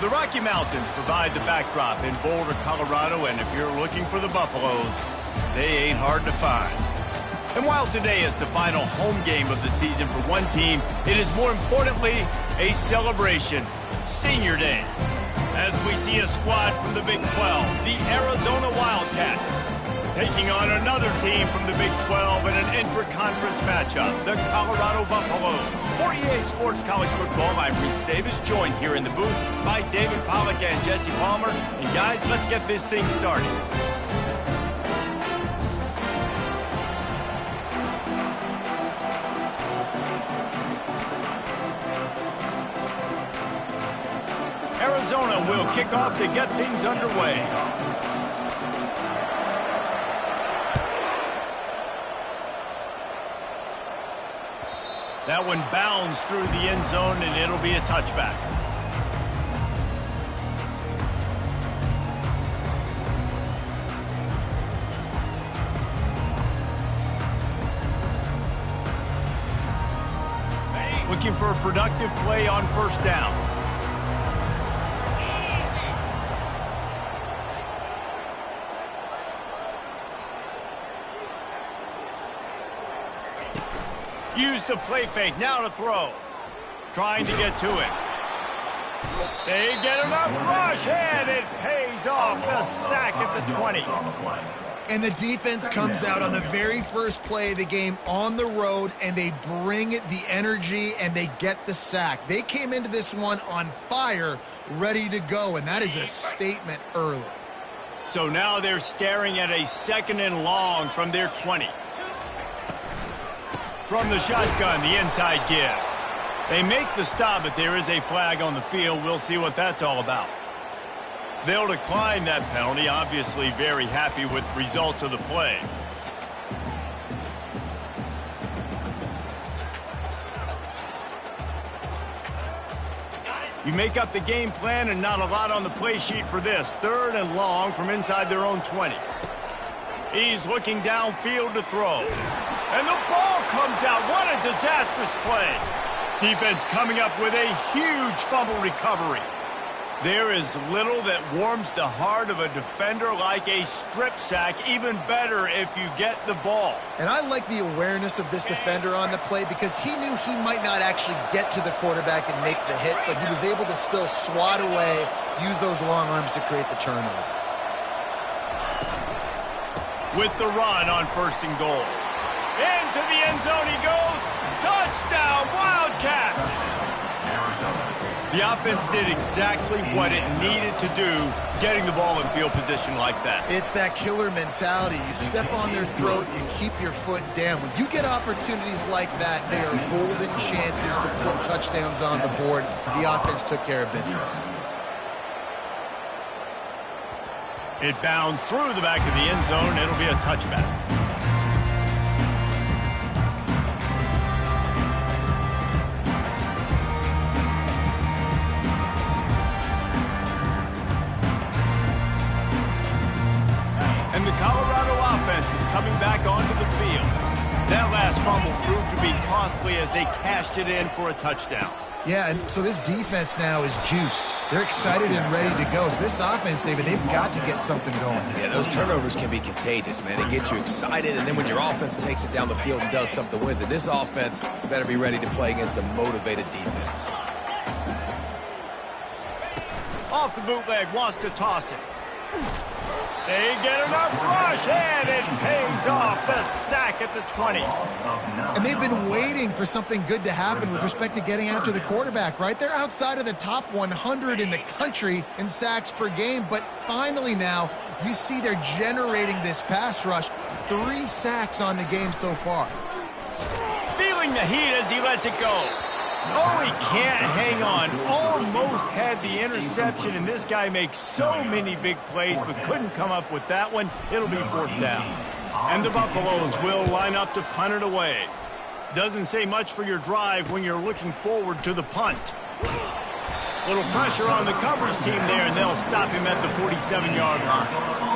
The Rocky Mountains provide the backdrop in Boulder, Colorado, and if you're looking for the Buffaloes, they ain't hard to find. And while today is the final home game of the season for one team, it is more importantly a celebration, Senior Day. As we see a squad from the Big 12, the Arizona Wildcats, taking on another team from the Big 12 in an intra-conference matchup, the Colorado Buffaloes. For EA Sports College Football, I'm Reese Davis, joined here in the booth by David Pollack and Jesse Palmer. And guys, let's get this thing started. Arizona will kick off to get things underway. That one bounds through the end zone, and it'll be a touchback. Looking for a productive play on first down. Use the play fake, now to throw. Trying to get to it. They get enough rush, and it pays off. The sack at the 20. And the defense comes out on the very first play of the game on the road, and they bring the energy, and they get the sack. They came into this one on fire, ready to go, and that is a statement early. So now they're staring at a 2nd and long from their 20. From the shotgun, the inside give. They make the stop, but there is a flag on the field. We'll see what that's all about. They'll decline that penalty, obviously very happy with the results of the play. You make up the game plan and not a lot on the play sheet for this. 3rd and long from inside their own 20. He's looking downfield to throw. And the ball comes out. What a disastrous play. Defense coming up with a huge fumble recovery. There is little that warms the heart of a defender like a strip sack. Even better if you get the ball. And I like the awareness of this defender on the play because he knew he might not actually get to the quarterback and make the hit, but he was able to still swat away, use those long arms to create the turnover. With the run on 1st and goal. Into the end zone he goes. Touchdown, Wildcats! The offense did exactly what it needed to do, getting the ball in field position like that. It's that killer mentality. You step on their throat, you keep your foot down. When you get opportunities like that, they are golden chances to put touchdowns on the board. The offense took care of business. It bounds through the back of the end zone. It'll be a touchback. And the Colorado offense is coming back onto the field. That last fumble proved to be costly as they cashed it in for a touchdown. Yeah, and so this defense now is juiced. They're excited and ready to go. So this offense, David, they've got to get something going. Yeah, those turnovers can be contagious, man. It gets you excited, and then when your offense takes it down the field and does something with it, this offense better be ready to play against a motivated defense. Off the bootleg, wants to toss it. They get enough rush, and it pays off. The sack at the 20. And they've been waiting for something good to happen with respect to getting after the quarterback, right? They're outside of the top 100 in the country in sacks per game, but finally now you see they're generating this pass rush. 3 sacks on the game so far. Feeling the heat as he lets it go. Oh, he can't hang on. Almost had the interception, and this guy makes so many big plays, but couldn't come up with that one. It'll be 4th down. And the Buffaloes will line up to punt it away. Doesn't say much for your drive when you're looking forward to the punt. Little pressure on the coverage team there, and they'll stop him at the 47-yard line.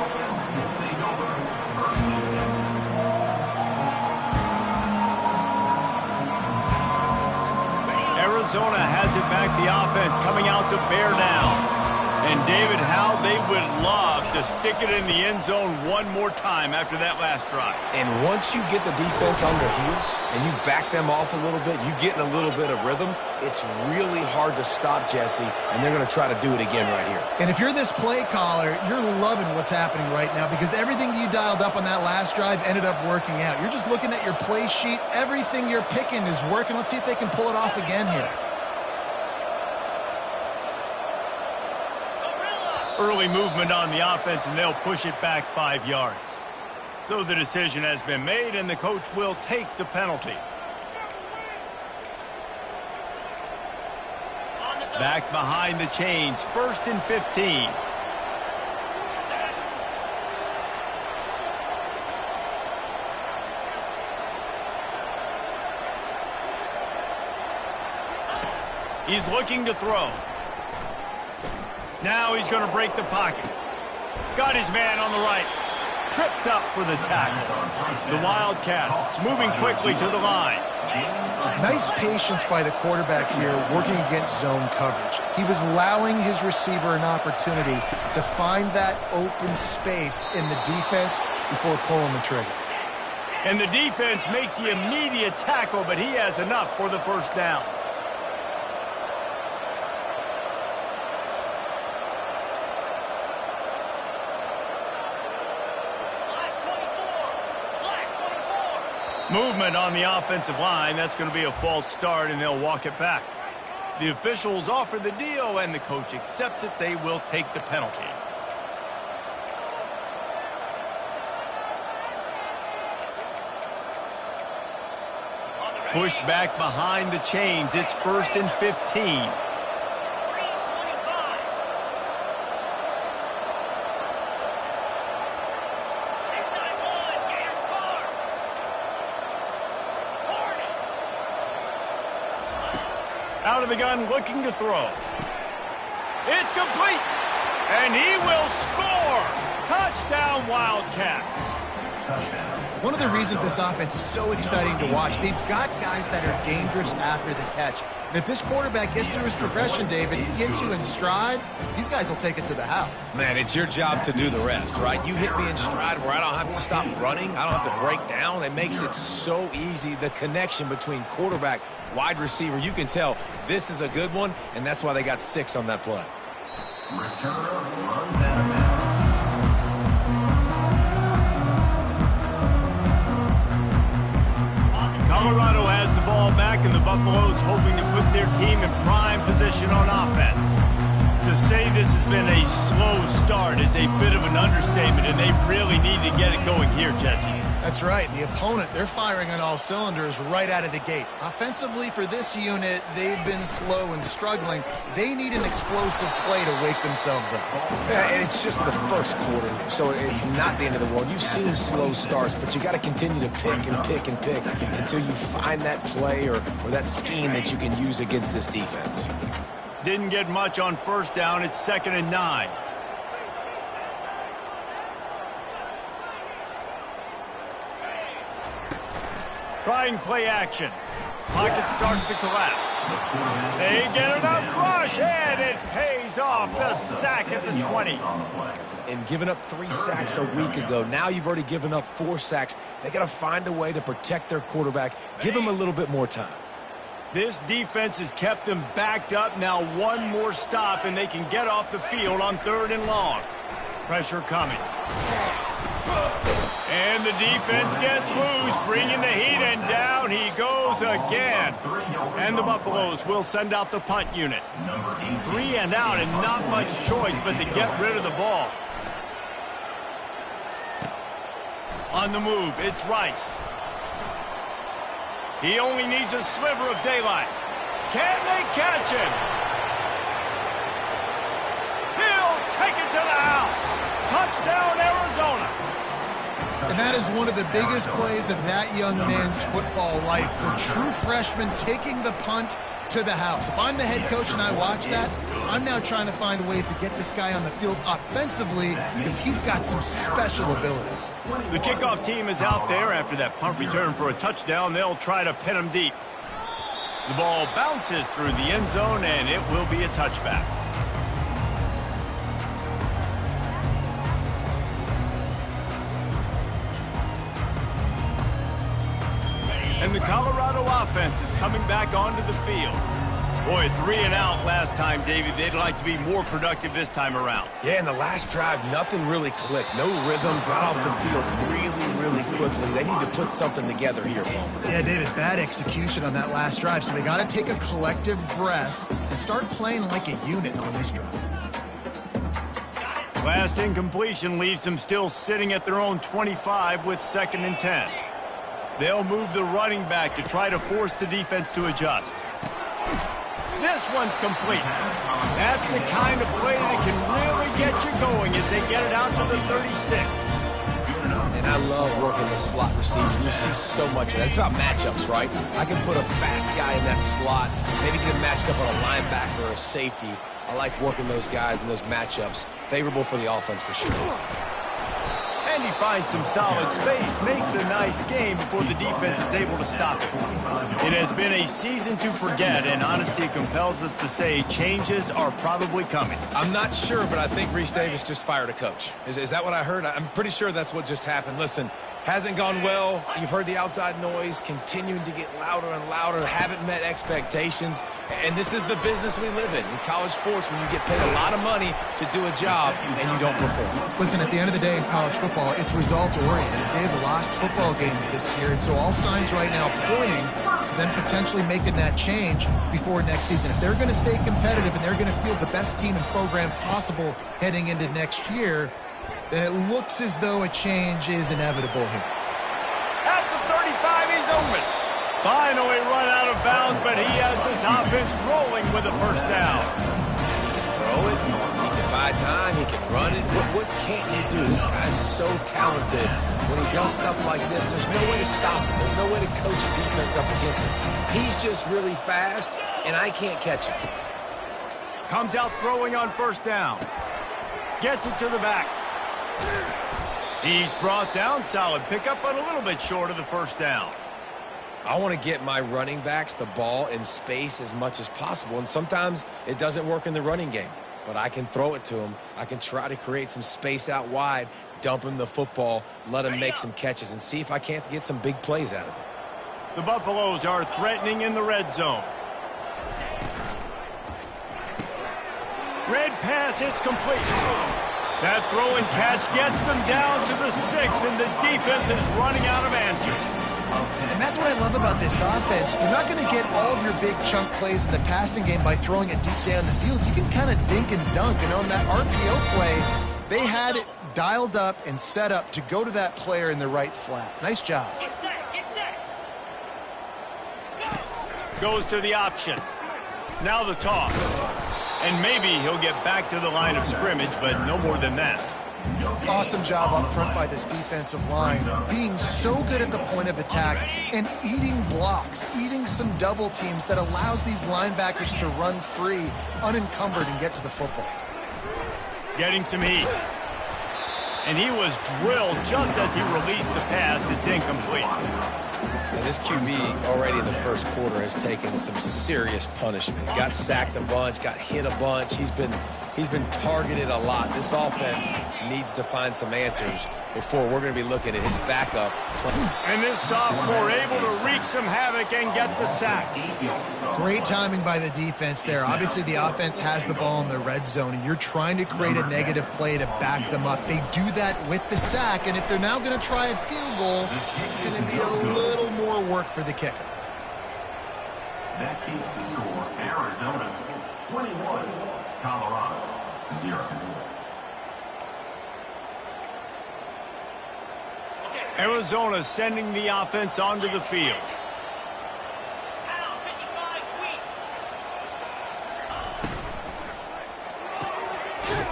Arizona has it back, the offense coming out to bear down. And, David, how they would love to stick it in the end zone one more time after that last drive. And once you get the defense on their heels and you back them off a little bit, you get in a little bit of rhythm, it's really hard to stop, Jesse, and they're going to try to do it again right here. And if you're this play caller, you're loving what's happening right now because everything you dialed up on that last drive ended up working out. You're just looking at your play sheet. Everything you're picking is working. Let's see if they can pull it off again here. Early movement on the offense, and they'll push it back 5 yards. So the decision has been made, and the coach will take the penalty. Back behind the chains, 1st and 15. He's looking to throw. Now he's going to break the pocket. Got his man on the right. Tripped up for the tackle. The Wildcats moving quickly to the line. Nice patience by the quarterback here working against zone coverage. He was allowing his receiver an opportunity to find that open space in the defense before pulling the trigger. And the defense makes the immediate tackle, but he has enough for the first down. Movement on the offensive line. That's going to be a false start, and they'll walk it back. The officials offer the deal, and the coach accepts it. They will take the penalty. Pushed back behind the chains. It's 1st and 15. Out of the gun, looking to throw. It's complete, and he will score. Touchdown, Wildcats. One of the reasons this offense is so exciting to watch, they've got guys that are dangerous after the catch. And if this quarterback gets through his progression, David, he gets you in stride, these guys will take it to the house. Man, it's your job to do the rest, right? You hit me in stride where I don't have to stop running. I don't have to break down. It makes it so easy, the connection between quarterback, wide receiver. You can tell this is a good one, and that's why they got 6 on that play. Colorado has the ball back, and the Buffaloes hoping to put their team in prime position on offense. To say this has been a slow start is a bit of an understatement, and they really need to get it going here, Jesse. That's right. The opponent, they're firing on all cylinders right out of the gate. Offensively, for this unit, they've been slow and struggling. They need an explosive play to wake themselves up. Yeah, and it's just the first quarter, so it's not the end of the world. You've seen slow starts, but you got to continue to pick and pick and pick until you find that play or that scheme that you can use against this defense. Didn't get much on first down. It's 2nd and 9. Trying play action. Pocket starts to collapse. They get enough rush, and it pays off. The sack at the 20. And giving up 3 sacks a week ago. Now you've already given up 4 sacks. They got to find a way to protect their quarterback. Give him a little bit more time. This defense has kept them backed up. Now one more stop, and they can get off the field on 3rd and long. Pressure coming. And the defense gets loose, bringing the heat, and down he goes again. And the Buffaloes will send out the punt unit. 3 and out, and not much choice but to get rid of the ball. On the move, it's Rice. He only needs a sliver of daylight. Can they catch him? He'll take it to the house. Touchdown, Arizona. And that is one of the biggest plays of that young man's football life. The true freshman taking the punt to the house. If I'm the head coach and I watch that, I'm now trying to find ways to get this guy on the field offensively because he's got some special ability. The kickoff team is out there after that punt return for a touchdown. They'll try to pin him deep. The ball bounces through the end zone, and it will be a touchback. And the Colorado offense is coming back onto the field. Boy, 3 and out last time, David. They'd like to be more productive this time around. Yeah, in the last drive, nothing really clicked. No rhythm, got off the field really quickly. They need to put something together here, Palmer. Yeah, David, bad execution on that last drive, so they got to take a collective breath and start playing like a unit on this drive. Last incompletion leaves them still sitting at their own 25 with 2nd and 10. They'll move the running back to try to force the defense to adjust. This one's complete. That's the kind of play that can really get you going as they get it out to the 36. And I love working the slot receivers. You see so much of that. It's about matchups, right? I can put a fast guy in that slot, maybe get him matched up on a linebacker or a safety. I like working those guys in those matchups. Favorable for the offense for sure. And he finds some solid space, makes a nice game before the defense is able to stop it. It has been a season to forget, and honesty compels us to say changes are probably coming. I'm not sure, but I think Reese Davis just fired a coach. Is that what I heard? I'm pretty sure that's what just happened. Listen, hasn't gone well. You've heard the outside noise, continuing to get louder and louder, haven't met expectations. And this is the business we live in college sports, when you get paid a lot of money to do a job and you don't perform. Listen, at the end of the day in college football, it's results-oriented. They've lost football games this year, and so all signs right now pointing to them potentially making that change before next season. If they're going to stay competitive and they're going to field the best team and program possible heading into next year, then it looks as though a change is inevitable here. At the 35, he's open. Finally run out of bounds, but he has this offense rolling with a 1st down. Throw it, he can buy time, he can run it. What can't he do? This guy's so talented. When he does stuff like this, there's no way to stop him. There's no way to coach a defense up against this. He's just really fast, and I can't catch him. Comes out throwing on 1st down. Gets it to the back. He's brought down. Solid pickup, but a little bit short of the 1st down. I want to get my running backs the ball in space as much as possible, and sometimes it doesn't work in the running game, but I can throw it to him. I can try to create some space out wide, dump him the football, let him make some catches, and see if I can't get some big plays out of it. The Buffaloes are threatening in the red zone. Red pass, it's complete. That throw and catch gets them down to the 6, and the defense is running out of answers. And that's what I love about this offense. You're not going to get all of your big chunk plays in the passing game by throwing it deep down the field. You can kind of dink and dunk. And on that RPO play, they had it dialed up and set up to go to that player in the right flat. Nice job. Get set, get set. Goes to the option. Now the toss. And maybe he'll get back to the line of scrimmage, but no more than that. Awesome job up front by this defensive line, being so good at the point of attack and eating blocks, eating some double teams that allows these linebackers to run free, unencumbered, and get to the football. Getting some heat. And he was drilled just as he released the pass. It's incomplete. And this QB already in the 1st quarter has taken some serious punishment. Got sacked a bunch, got hit a bunch. He's been targeted a lot. This offense needs to find some answers before we're going to be looking at his backup. And this sophomore able to wreak some havoc and get the sack. Great timing by the defense there. Obviously, the offense has the ball in the red zone, and you're trying to create a negative play to back them up. They do that with the sack, and if they're now going to try a field goal, it's going to be a little more work for the kicker. That keeps the score Arizona 21, Colorado 0. Arizona sending the offense onto the field.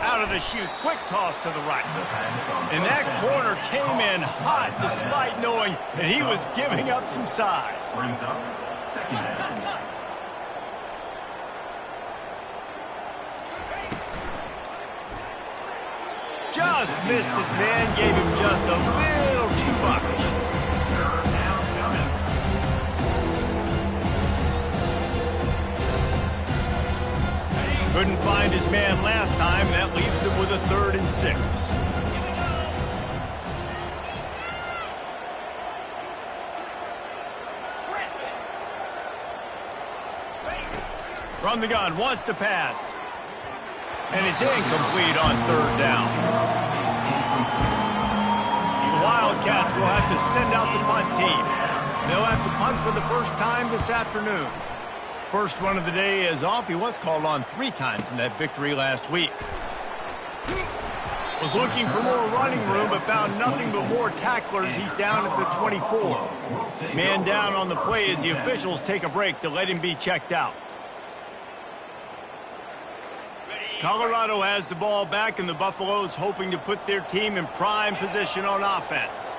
Out of the chute, quick toss to the right. And that corner came in hot despite knowing that he was giving up some size. Brings up 2nd down. Just missed his man, gave him just a little too much. Couldn't find his man last time, and that leaves him with a 3rd and 6. From the gun, wants to pass. And it's incomplete on 3rd down. The Wildcats will have to send out the punt team. They'll have to punt for the first time this afternoon. First one of the day is off. He was called on 3 times in that victory last week. Was looking for more running room, but found nothing but more tacklers. He's down at the 24. Man down on the play as the officials take a break to let him be checked out. Colorado has the ball back, and the Buffaloes hoping to put their team in prime position on offense.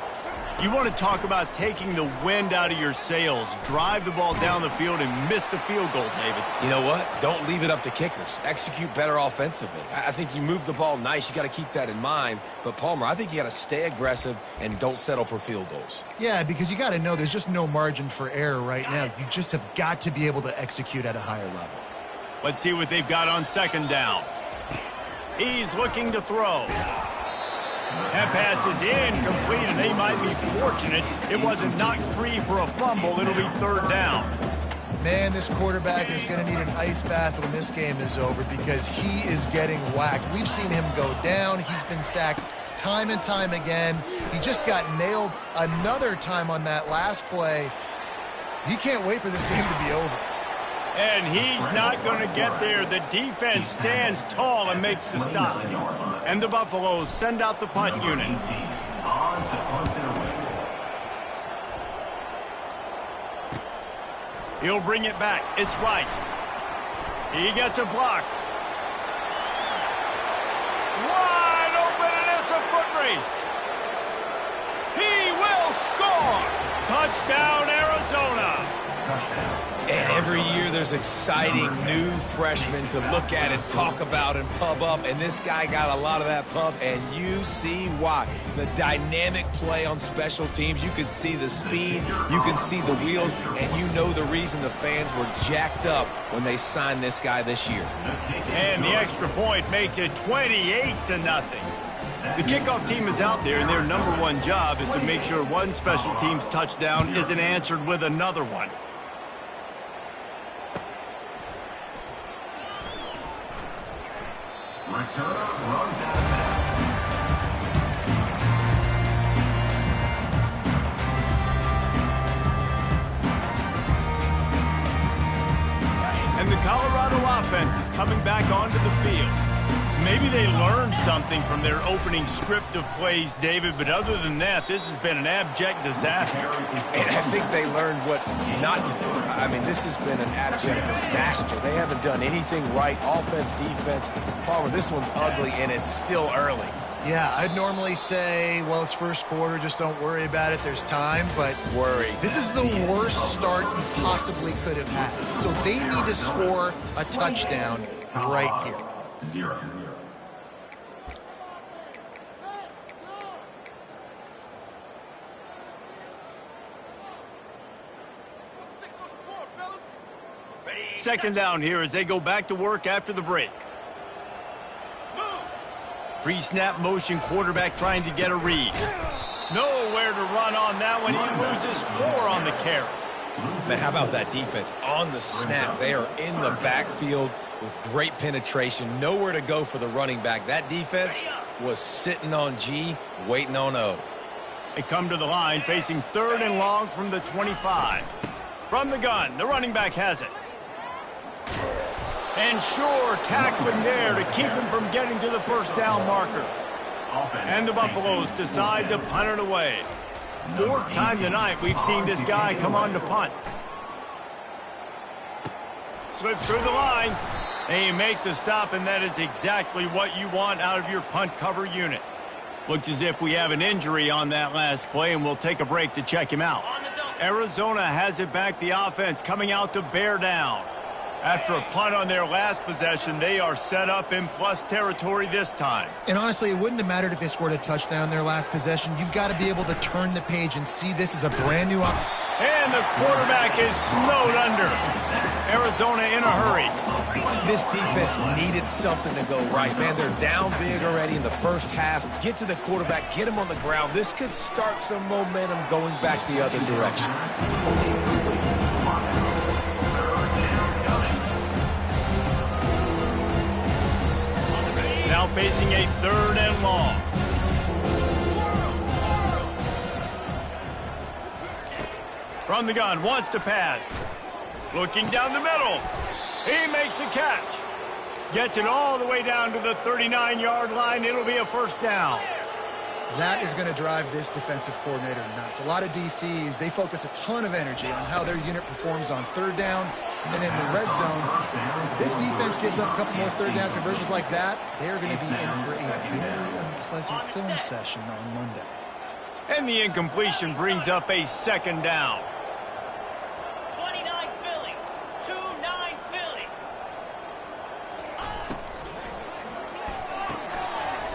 You want to talk about taking the wind out of your sails. Drive the ball down the field and miss the field goal, David. You know what? Don't leave it up to kickers. Execute better offensively. I think you move the ball nice. You got to keep that in mind. But, Palmer, I think you got to stay aggressive and don't settle for field goals. Yeah, because you got to know there's just no margin for error right now. You just have got to be able to execute at a higher level. Let's see what they've got on 2nd down. He's looking to throw. That pass is incomplete, and they might be fortunate it wasn't knocked free for a fumble. It'll be 3rd down. Man, this quarterback is going to need an ice bath when this game is over because he is getting whacked. We've seen him go down. He's been sacked time and time again. He just got nailed another time on that last play. He can't wait for this game to be over. And he's not going to get there. The defense stands tall and makes the stop. And the Buffaloes send out the punt unit. He'll bring it back. It's Rice. He gets a block. Wide open, and it's a foot race. He will score. Touchdown, Arizona. And every year there's exciting new freshmen to look at and talk about and pub up. And this guy got a lot of that pub, and you see why. The dynamic play on special teams. You can see the speed. You can see the wheels. And you know the reason the fans were jacked up when they signed this guy this year. And the extra point makes it 28-0. The kickoff team is out there, and their #1 job is to make sure one special teams touchdown isn't answered with another one. And the Colorado offense is coming back onto the field. Maybe they learned something from their opening script of plays, David, but other than that, this has been an abject disaster. And I think they learned what not to do. I mean, this has been an abject disaster. They haven't done anything right, offense, defense. Palmer, this one's ugly, and it's still early. Yeah, I'd normally say, well, it's first quarter, just don't worry about it, there's time, but this is the worst start you possibly could have had. So they need to score a touchdown right here. 0. Second down here as they go back to work after the break. Pre-snap motion, quarterback trying to get a read. Nowhere to run on that one. He loses 4 on the carry. Man, how about that defense? On the snap, they are in the backfield with great penetration. Nowhere to go for the running back. That defense was sitting on G, waiting on O. They come to the line, facing 3rd and long from the 25. From the gun, the running back has it. And sure, tackling there to keep him from getting to the first down marker. And the Buffaloes decide to punt it away. 4th time tonight we've seen this guy come on to punt. Slips through the line. They make the stop, and that is exactly what you want out of your punt cover unit. Looks as if we have an injury on that last play, and we'll take a break to check him out. Arizona has it back, the offense coming out to bear down. After a punt on their last possession, they are set up in plus territory this time. And honestly, it wouldn't have mattered if they scored a touchdown their last possession. You've got to be able to turn the page and see this as a brand new And the quarterback is snowed under. Arizona in a hurry. This defense needed something to go right, man. They're down big already in the first half. Get to the quarterback, get him on the ground. This could start some momentum going back the other direction. Now facing a 3rd and long. From the gun, wants to pass. Looking down the middle. He makes a catch. Gets it all the way down to the 39-yard line. It'll be a 1st down. That is going to drive this defensive coordinator nuts. A lot of DCs, they focus a ton of energy on how their unit performs on 3rd down and in the red zone. This defense gives up a couple more 3rd down conversions like that. They're going to be in for a very unpleasant film session on Monday. And the incompletion brings up a 2nd down.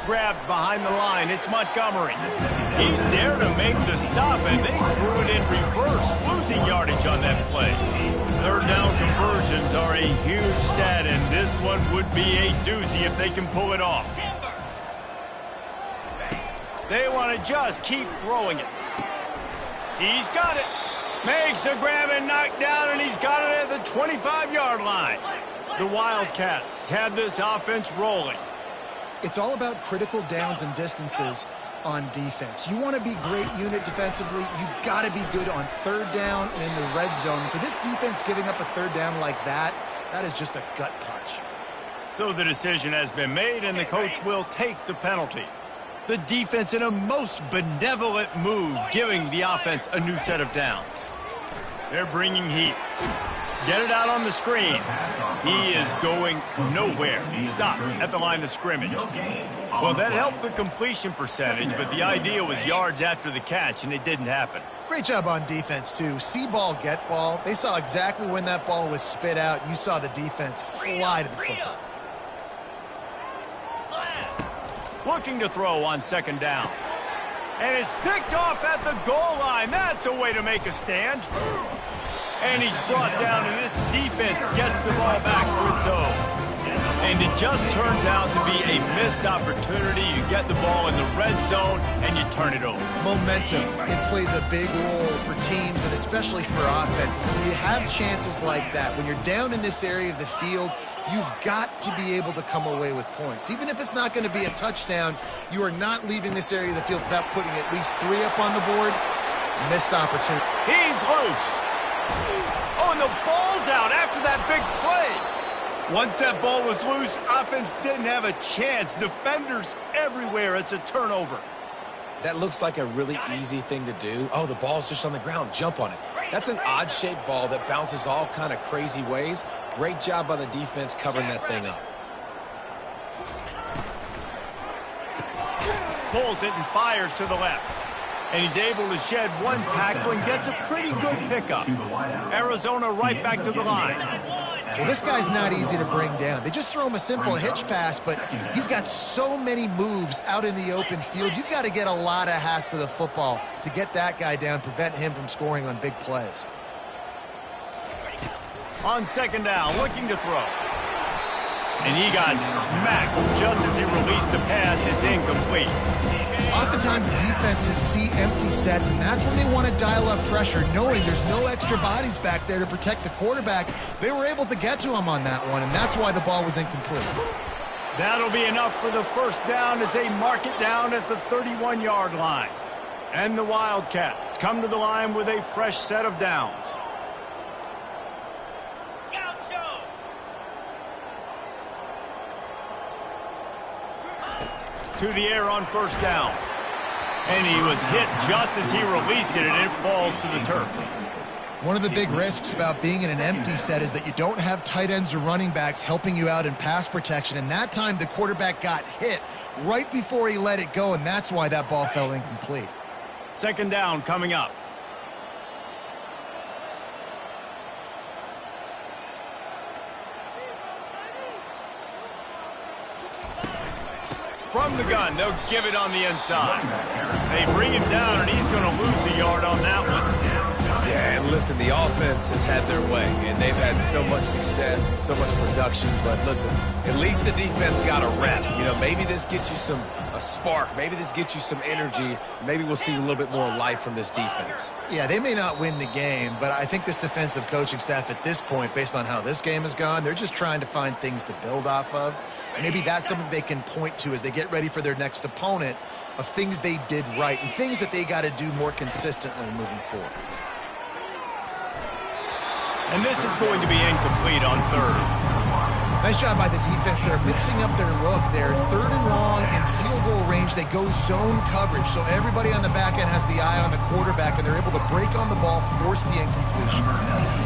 Grabbed behind the line. It's Montgomery. He's there to make the stop, and they threw it in reverse, losing yardage on that play. 3rd down conversions are a huge stat, and this one would be a doozy if they can pull it off. They want to just keep throwing it. He's got it. Makes the grab and knock down, and he's got it at the 25-yard line. The Wildcats had this offense rolling. It's all about critical downs and distances on defense. You want to be great unit defensively. You've got to be good on 3rd down and in the red zone. For this defense giving up a 3rd down like that, that is just a gut punch. So the decision has been made, and the coach will take the penalty. The defense in a most benevolent move, giving the offense a new set of downs. They're bringing heat. Get it out on the screen. He is going nowhere. Stop at the line of scrimmage. Well, that helped the completion percentage, but the idea was yards after the catch, and it didn't happen. Great job on defense, too. See ball, get ball. They saw exactly when that ball was spit out. You saw the defense fly to the football. Looking to throw on 2nd down. And it's picked off at the goal line. That's a way to make a stand. And he's brought down, and this defense gets the ball back for its own. And it just turns out to be a missed opportunity. You get the ball in the red zone, and you turn it over. Momentum, it plays a big role for teams and especially for offenses. And when you have chances like that, when you're down in this area of the field, you've got to be able to come away with points. Even if it's not going to be a touchdown, you are not leaving this area of the field without putting at least 3 up on the board. Missed opportunity. He's loose. Oh, and the ball's out after that big play. Once that ball was loose, offense didn't have a chance. Defenders everywhere. It's a turnover. That looks like a really easy thing to do. Oh, the ball's just on the ground. Jump on it. That's an odd-shaped ball that bounces all kind of crazy ways. Great job by the defense covering that thing up. Pulls it and fires to the left. And he's able to shed one tackle and gets a pretty good pickup. Arizona right back to the line. Well, this guy's not easy to bring down. They just throw him a simple hitch pass, but he's got so many moves out in the open field. You've got to get a lot of hats to the football to get that guy down, prevent him from scoring on big plays. On 2nd down, looking to throw. And he got smacked just as he released the pass. It's incomplete. Oftentimes defenses see empty sets, and that's when they want to dial up pressure, knowing there's no extra bodies back there to protect the quarterback. They were able to get to him on that one, and that's why the ball was incomplete. That'll be enough for the 1st down as they mark it down at the 31-yard line. And the Wildcats come to the line with a fresh set of downs. To the air on 1st down. And he was hit just as he released it, and it falls to the turf. One of the big risks about being in an empty set is that you don't have tight ends or running backs helping you out in pass protection. And that time the quarterback got hit right before he let it go, and that's why that ball fell incomplete. 2nd down coming up. From the gun, they'll give it on the inside. They bring him down, and he's going to lose a yard on that one. Yeah, And listen, the offense has had their way, and they've had so much success and so much production. But listen, at least the defense got a rep. You know, maybe this gets you a spark. Maybe this gets you some energy. Maybe we'll see a little bit more life from this defense. Yeah, they may not win the game, but I think this defensive coaching staff at this point, based on how this game has gone, they're just trying to find things to build off of. Maybe that's something they can point to as they get ready for their next opponent, of things they did right and things that they got to do more consistently moving forward. And this is going to be incomplete on third. Nice job by the defense. They're mixing up their look. They're third and long in field goal range. They go zone coverage, so everybody on the back end has the eye on the quarterback, and they're able to break on the ball, force the incompletion.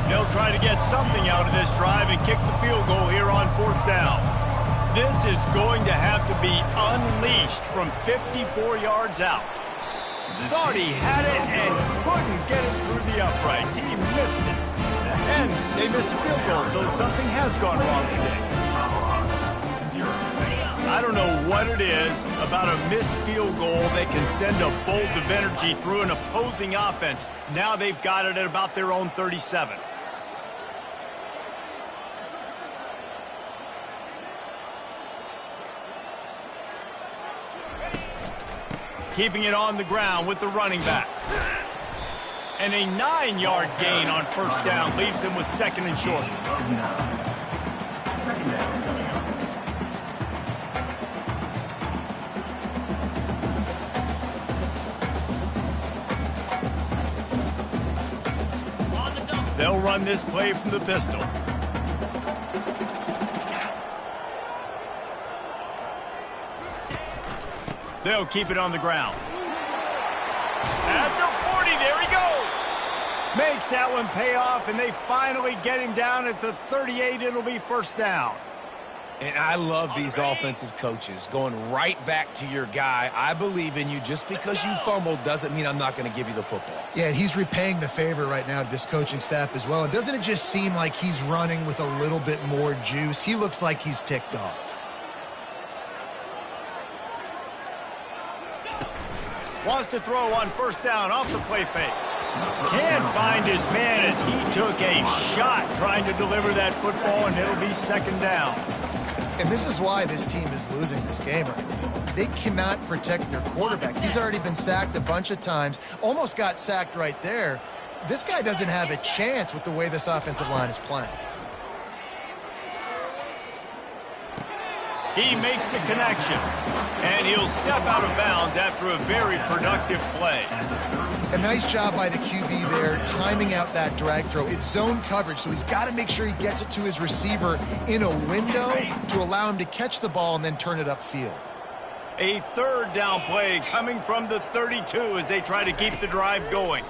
They'll try to get something out of this drive and kick the field goal here on fourth down. This is going to have to be unleashed from 54 yards out. Thought he had it and couldn't get it through the uprights. He missed it. And they missed a field goal, so something has gone wrong today. I don't know what it is about a missed field goal that can send a bolt of energy through an opposing offense. Now they've got it at about their own 37. Keeping it on the ground with the running back. And a 9-yard gain on first down leaves them with second and short. They'll run this play from the pistol. They'll keep it on the ground. At the 40, there he goes. Makes that one pay off, and they finally get him down at the 38. It'll be first down. And I love these offensive coaches going right back to your guy. I believe in you. Just because you fumbled doesn't mean I'm not going to give you the football. Yeah, and he's repaying the favor right now to this coaching staff as well. And doesn't it just seem like he's running with a little bit more juice? He looks like he's ticked off. Wants to throw on first down off the play fake. Can't find his man as he took a shot trying to deliver that football, and it'll be second down. And this is why this team is losing this game right now. They cannot protect their quarterback. He's already been sacked a bunch of times, almost got sacked right there. This guy doesn't have a chance with the way this offensive line is playing. He makes the connection, and he'll step out of bounds after a very productive play. A nice job by the QB there, timing out that drag throw. It's zone coverage, so he's got to make sure he gets it to his receiver in a window to allow him to catch the ball and then turn it upfield. A third down play coming from the 32 as they try to keep the drive going.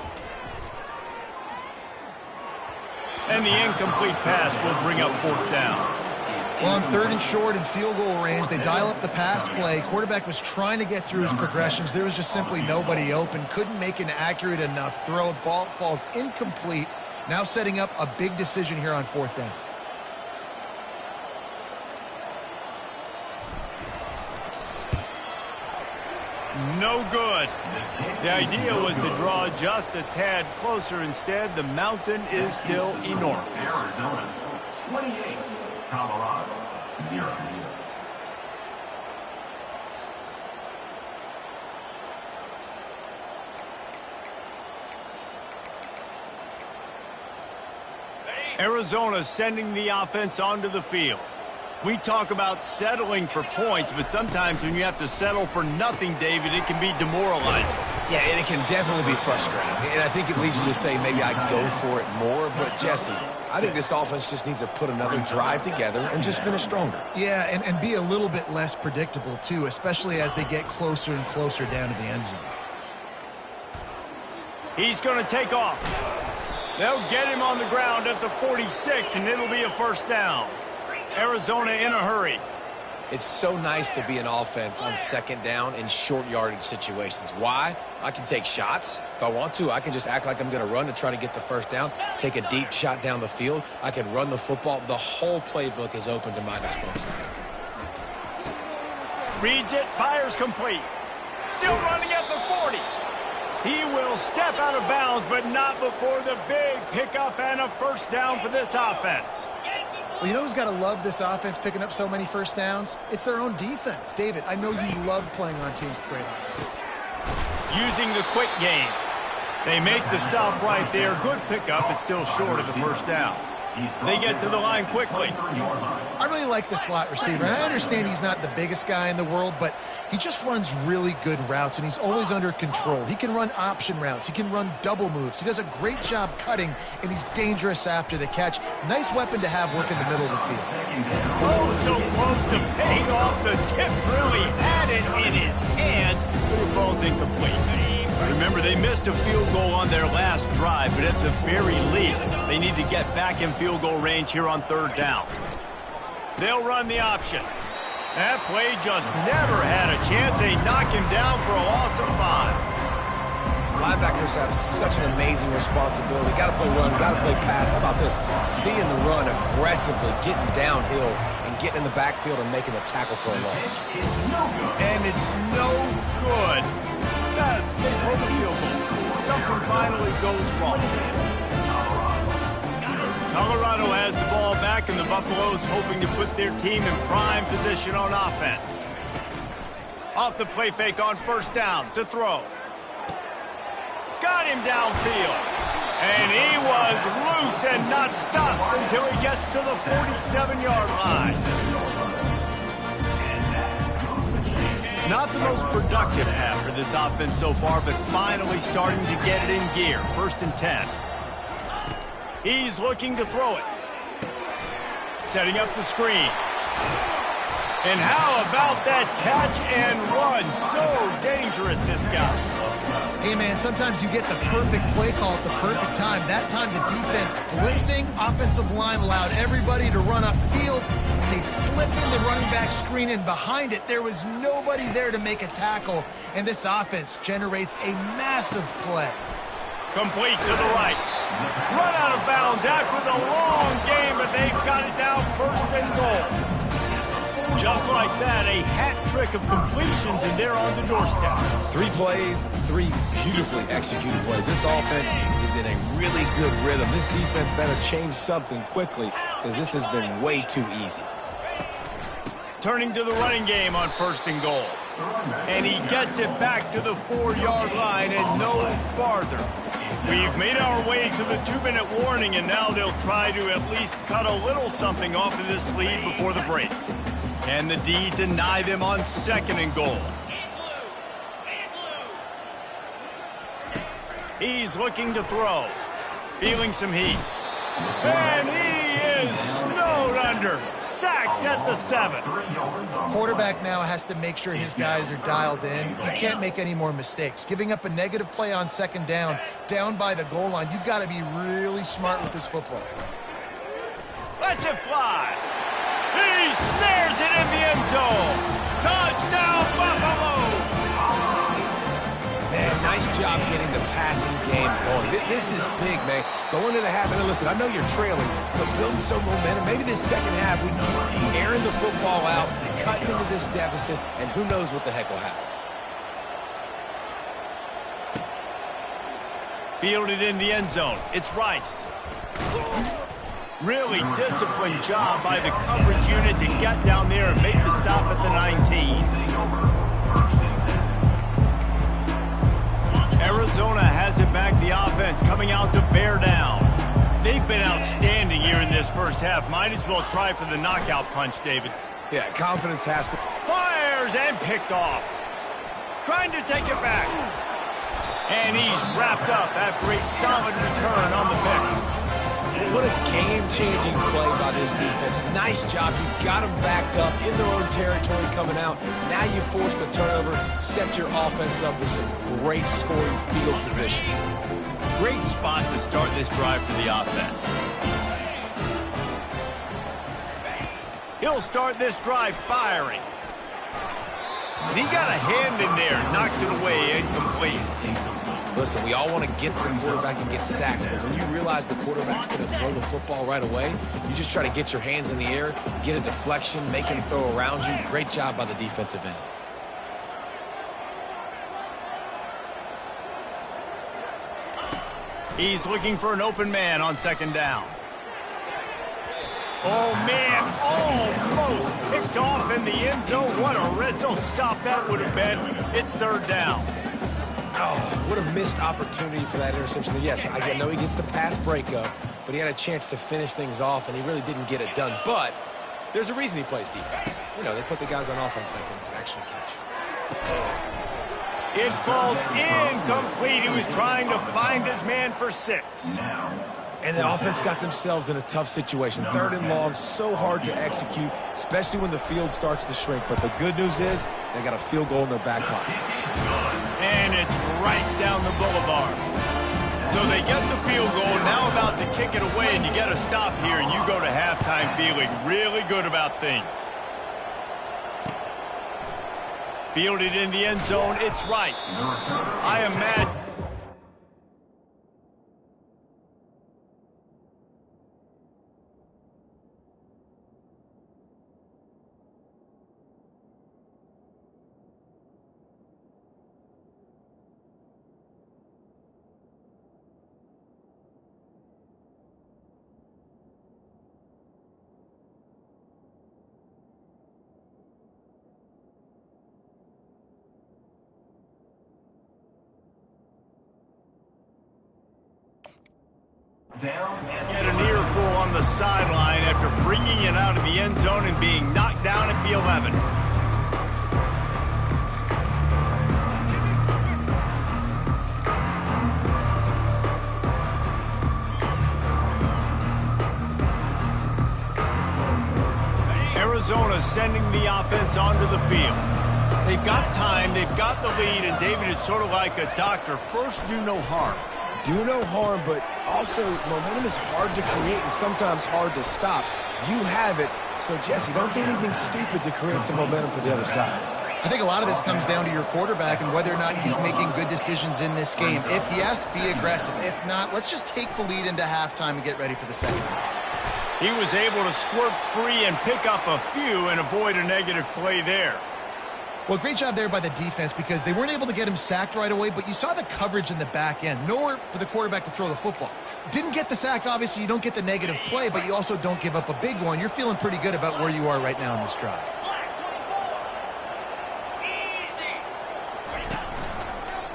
And the incomplete pass will bring up fourth down. Well, on third and short and field goal range, they dial up the pass play. Quarterback was trying to get through his progressions. There was just simply nobody open. Couldn't make an accurate enough throw. Ball falls incomplete. Now setting up a big decision here on fourth down. No good. The idea was to draw just a tad closer. Instead, the mountain is still enormous. Arizona 28, Colorado 0. Arizona sending the offense onto the field. We talk about settling for points, but sometimes when you have to settle for nothing, David, it can be demoralizing. Yeah, and it can definitely be frustrating. And I think it leads you to say maybe I go for it more. But, Jesse, I think this offense just needs to put another drive together and just finish stronger. Yeah, and be a little bit less predictable, too, especially as they get closer and closer down to the end zone. He's going to take off. They'll get him on the ground at the 46, and it'll be a first down. Arizona in a hurry. It's so nice to be an offense on second down in short yardage situations. Why? I can take shots. If I want to, I can just act like I'm going to run to try to get the first down, take a deep shot down the field. I can run the football. The whole playbook is open to my disposal. Reads it, fires complete. Still running at the 40. He will step out of bounds, but not before the big pickup and a first down for this offense. Well, you know who's got to love this offense picking up so many first downs? It's their own defense. David, I know you love playing on teams with great offenses. Using the quick game. They make the stop right there. Good pickup. It's still short of the first down. They get to the line quickly. I really like the slot receiver, and I understand he's not the biggest guy in the world, but he just runs really good routes, and he's always under control. He can run option routes. He can run double moves. He does a great job cutting, and he's dangerous after the catch. Nice weapon to have work in the middle of the field. Oh, so close to paying off. The tip really had it in his hands, but it falls incomplete. Remember, they missed a field goal on their last drive, but at the very least, they need to get back in field goal range here on third down. They'll run the option. That play just never had a chance. They knock him down for a loss of 5. Linebackers have such an amazing responsibility. Got to play run, got to play pass. How about this? Seeing the run aggressively, getting downhill, and getting in the backfield and making a tackle for a loss. And it's no good. They hold the field goal. Something finally goes wrong. Colorado has the ball back, and the Buffaloes hoping to put their team in prime position on offense. Off the play fake on first down to throw. Got him downfield. And he was loose and not stopped until he gets to the 47-yard line. Not the most productive half for this offense so far, but finally starting to get it in gear. 1st and 10. He's looking to throw it. Setting up the screen. And how about that catch and run? So dangerous, this guy. Hey, man, sometimes you get the perfect play call at the perfect time. That time the defense blitzing, offensive line allowed everybody to run upfield. They slipped in the running back screen, and behind it, there was nobody there to make a tackle. And this offense generates a massive play. Complete to the right. Run out of bounds after the long game, but they've got it down 1st and goal. Just like that, a hat trick of completions, and they're on the doorstep. 3 plays, 3 beautifully executed plays. This offense is in a really good rhythm. This defense better change something quickly because this has been way too easy. Turning to the running game on 1st and goal. And he gets it back to the 4-yard line and no farther. We've made our way to the 2-minute warning, and now they'll try to at least cut a little something off of this lead before the break. And the D deny them on 2nd and goal. He's looking to throw. Feeling some heat. And he is snowed under. Sacked at the 7. Quarterback now has to make sure his guys are dialed in. You can't make any more mistakes. Giving up a negative play on 2nd down by the goal line, you've got to be really smart with this football. Lets it fly. He snares it in the end zone. Touchdown, Buffalo. Man, nice job getting the passing game going. This is big, man. Going into the half, and listen, I know you're trailing, but building some momentum. Maybe this second half, we be airing the football out, cutting into this deficit, and who knows what the heck will happen. Fielded in the end zone. It's Rice. Really disciplined job by the coverage unit to get down there and make the stop at the 19. Arizona has it back, the offense coming out to bear down. They've been outstanding here in this first half. Might as well try for the knockout punch, David. Yeah, confidence has to... Fires and picked off. Trying to take it back. And he's wrapped up after a solid return on the pick. What a game-changing play by this defense. Nice job. You got them backed up in their own territory coming out. Now you force the turnover, set your offense up with some great scoring field position. Great spot to start this drive for the offense. He'll start this drive firing. And he got a hand in there, knocks it away, incomplete. Listen, we all want to get to the quarterback and get sacks, but when you realize the quarterback's going to throw the football right away, you just try to get your hands in the air, get a deflection, make him throw around you. Great job by the defensive end. He's looking for an open man on second down. Oh, man, almost picked off in the end zone. What a red zone stop that would have been. It's third down. Oh, what a missed opportunity for that interception. Yes, I know he gets the pass breakup, but he had a chance to finish things off, and he really didn't get it done. But there's a reason he plays defense. You know, they put the guys on offense that can actually catch. It falls incomplete. He was trying to find his man for 6. And the offense got themselves in a tough situation. Third and long, so hard to execute, especially when the field starts to shrink. But the good news is they got a field goal in their back pocket. And it's right down the boulevard. So they get the field goal, now about to kick it away, and you get a stop here, and you go to halftime feeling really good about things. Fielded in the end zone, it's Rice. I imagine. Get an earful on the sideline after bringing it out of the end zone and being knocked down at the 11. Arizona sending the offense onto the field. They've got time, they've got the lead, and David is sort of like a doctor. First, do no harm. Do no harm, but also momentum is hard to create and sometimes hard to stop. You have it, so Jesse, don't do anything stupid to create some momentum for the other side. I think a lot of this comes down to your quarterback and whether or not he's making good decisions in this game. If yes, be aggressive. If not, let's just take the lead into halftime and get ready for the second half. He was able to squirt free and pick up a few and avoid a negative play there. Well, great job there by the defense because they weren't able to get him sacked right away, but you saw the coverage in the back end. Nowhere for the quarterback to throw the football. Didn't get the sack, obviously. You don't get the negative play, but you also don't give up a big one. You're feeling pretty good about where you are right now in this drive.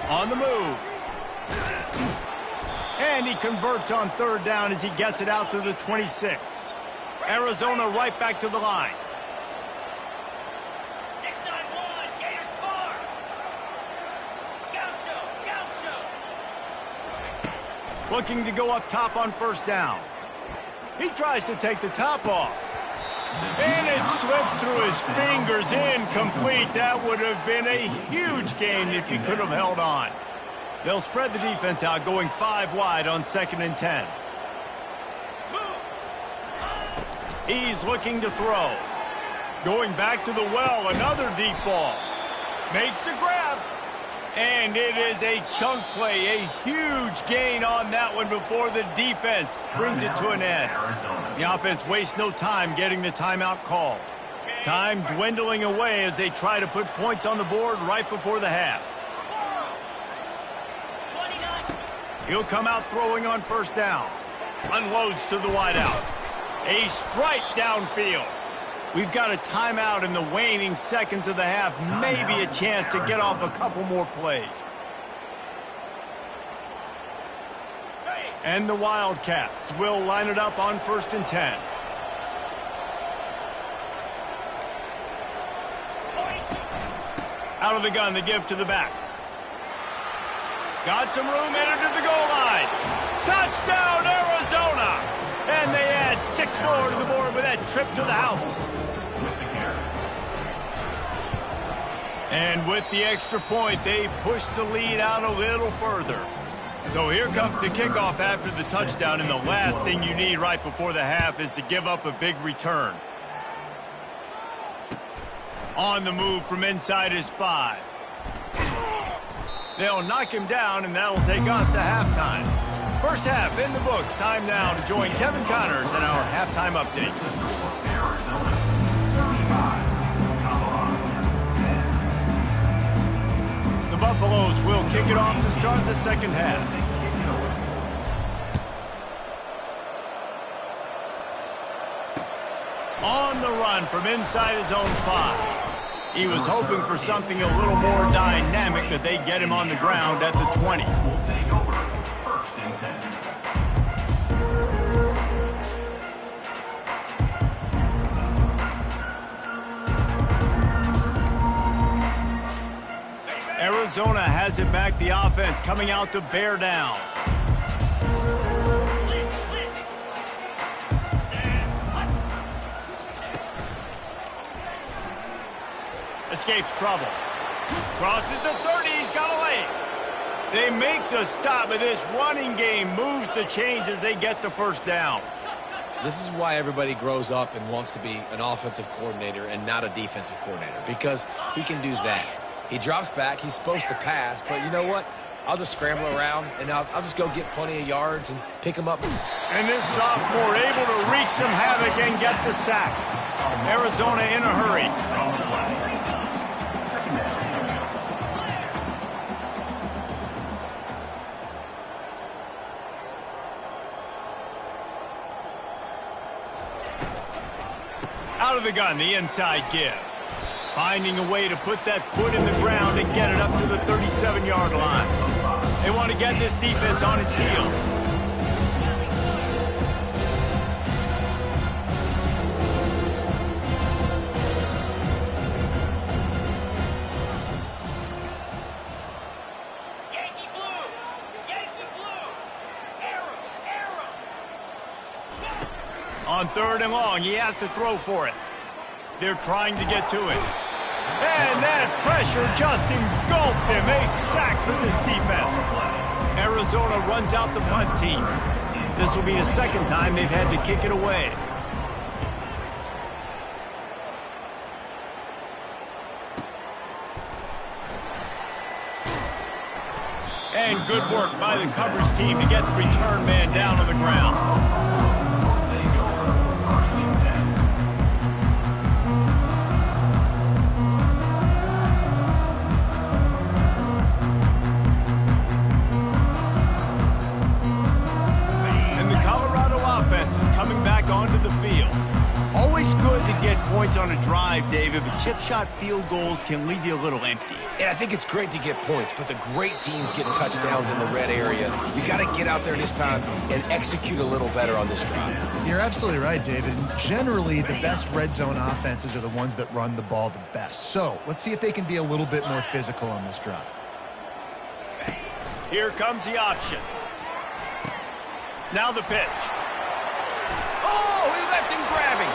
On the move. And he converts on third down as he gets it out to the 26. Arizona right back to the line. Looking to go up top on first down. He tries to take the top off. And it slips through his fingers, incomplete. That would have been a huge gain if he could have held on. They'll spread the defense out, going 5 wide on 2nd and 10. He's looking to throw. Going back to the well, another deep ball. Makes the grab. And it is a chunk play, a huge gain on that one before the defense brings it to an end. The offense wastes no time getting the timeout call. Time dwindling away as they try to put points on the board right before the half. He'll come out throwing on first down. Unloads to the wideout. A strike downfield. We've got a timeout in the waning seconds of the half. Maybe a chance to get off a couple more plays. And the Wildcats will line it up on 1st and 10. Out of the gun, the give to the back. Got some room, entered to the goal line. Touchdown, Arizona! And they add 6 more to the board with that trip to the house. And with the extra point, they push the lead out a little further. So here comes the kickoff after the touchdown, and the last thing you need right before the half is to give up a big return. On the move from inside his 5. They'll knock him down, and that'll take us to halftime. First half in the books. Time now to join Kevin Connors in our halftime update. Arizona 35, Colorado 10. The Buffaloes will kick it off to start the second half. on the run from inside his own 5. He was hoping for something a little more dynamic, that they get him on the ground at the 20. Will take over. First and 10. Arizona has it back, the offense coming out to bear down. Escapes trouble. Crosses the 30, he's got a lane. They make the stop, but this running game moves the chains as they get the first down. This is why everybody grows up and wants to be an offensive coordinator and not a defensive coordinator, because he can do that. He drops back, he's supposed to pass, but you know what? I'll just scramble around, and I'll just go get plenty of yards and pick him up. And this sophomore able to wreak some havoc and get the sack. Arizona in a hurry. Out of the gun, the inside give. Finding a way to put that foot in the ground and get it up to the 37-yard line. They want to get this defense on its heels. On 3rd and long, he has to throw for it. They're trying to get to it. And that pressure just engulfed him. A sack for this defense. Arizona runs out the punt team. This will be the second time they've had to kick it away. And good work by the coverage team to get the return man down on the ground. Onto the field. Always good to get points on a drive, David, but chip shot field goals can leave you a little empty. And I think it's great to get points, but the great teams get touchdowns in the red area. You got to get out there this time and execute a little better on this drive. You're absolutely right, David. Generally, the best red zone offenses are the ones that run the ball the best. So let's see if they can be a little bit more physical on this drive. Here comes the option. Now the pitch. Oh, he left him grabbing.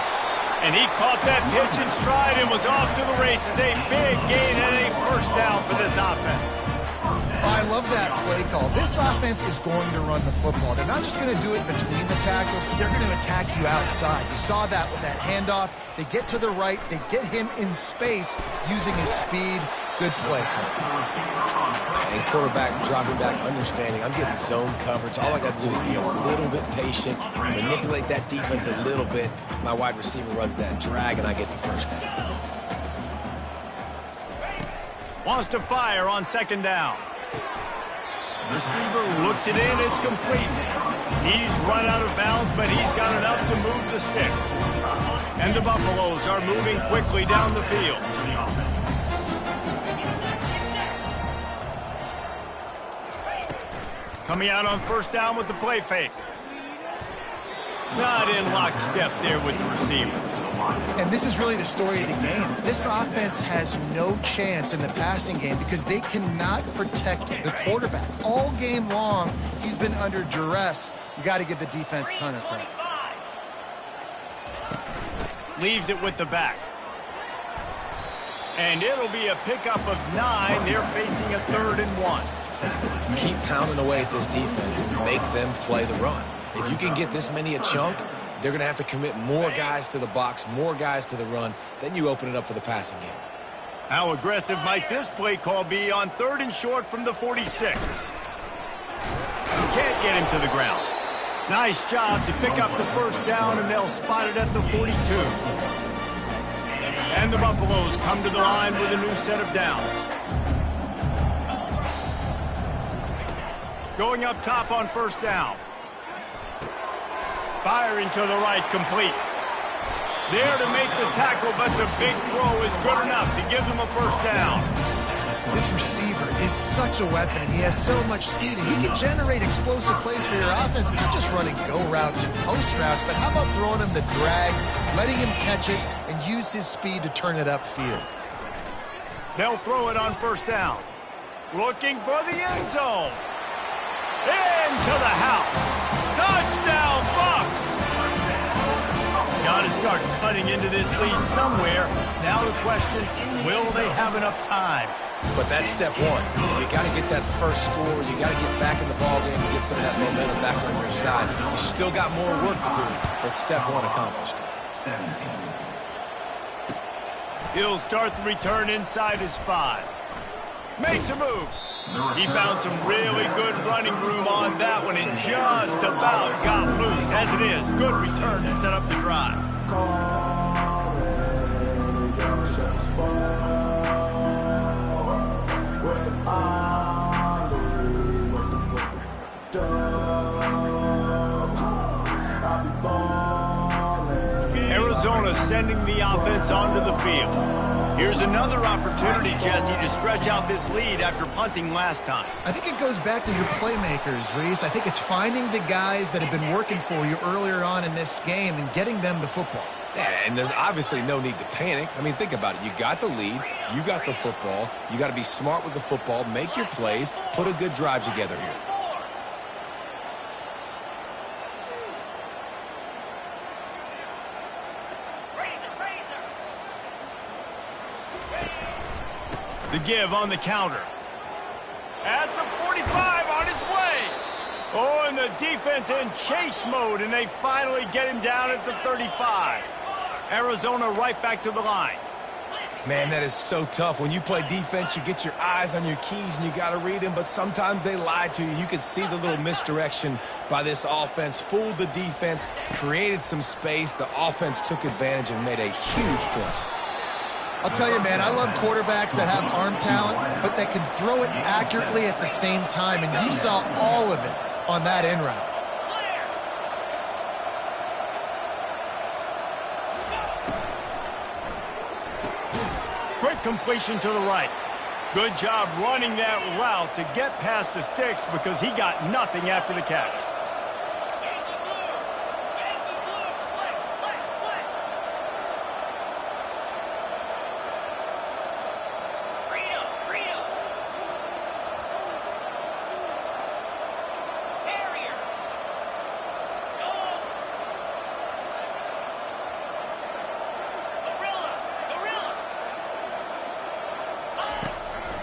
And he caught that pitch in stride and was off to the races. A big gain and a first down for this offense. I love that play call. This offense is going to run the football. They're not just going to do it between the tackles, but they're going to attack you outside. You saw that with that handoff. They get to the right. They get him in space using his speed. Good play call. And quarterback dropping back, understanding I'm getting zone coverage. All I got to do is be a little bit patient, manipulate that defense a little bit. My wide receiver runs that drag, and I get the first down. Wants to fire on 2nd down. Receiver looks it in. It's complete. He's run out of bounds, but he's got enough to move the sticks. And the Buffaloes are moving quickly down the field. Coming out on 1st down with the play fake. Not in lockstep there with the receiver. And this is really the story of the game. This offense has no chance in the passing game because they cannot protect the quarterback. All game long, he's been under duress. You got to give the defense a ton of credit. Leaves it with the back. And it'll be a pickup of 9. They're facing a 3rd and 1. Keep pounding away at this defense and make them play the run. If you can get this many a chunk, they're going to have to commit more guys to the box, more guys to the run. Then you open it up for the passing game. How aggressive might this play call be on 3rd and short from the 46? Can't get him to the ground. Nice job to pick up the first down, and they'll spot it at the 42. And the Buffaloes come to the line with a new set of downs. Going up top on 1st down. Firing to the right, complete. There to make the tackle, but the big throw is good enough to give them a first down. This receiver is such a weapon, and he has so much speed, and he can generate explosive plays for your offense, not just running go routes and post routes, but how about throwing him the drag, letting him catch it, and use his speed to turn it upfield. They'll throw it on first down. Looking for the end zone. Into the house. Touchdown, Bucks! Got to start cutting into this lead somewhere. Now the question, will they have enough time? But that's step one. You got to get that first score. You got to get back in the ballgame and get some of that momentum back on your side. You still got more work to do, but step one accomplished. 17. He'll start the return inside his 5. Makes a move. He found some really good running room on that one and just about got loose. As it is, good return to set up the drive. Arizona sending the offense onto the field. Here's another opportunity, Jesse, to stretch out this lead after punting last time. I think it goes back to your playmakers, Reese. I think it's finding the guys that have been working for you earlier on in this game and getting them the football. Yeah, and there's obviously no need to panic. I mean, think about it. You got the lead. You got the football. You got to be smart with the football, make your plays, put a good drive together here. The give on the counter. At the 45 on his way. Oh, and the defense in chase mode, and they finally get him down at the 35. Arizona right back to the line. Man, that is so tough. When you play defense, you get your eyes on your keys, and you got to read them, but sometimes they lie to you. You could see the little misdirection by this offense, fooled the defense, created some space. The offense took advantage and made a huge play. I'll tell you, man, I love quarterbacks that have arm talent, but that can throw it accurately at the same time, and you saw all of it on that in route. Quick completion to the right. Good job running that route to get past the sticks because he got nothing after the catch.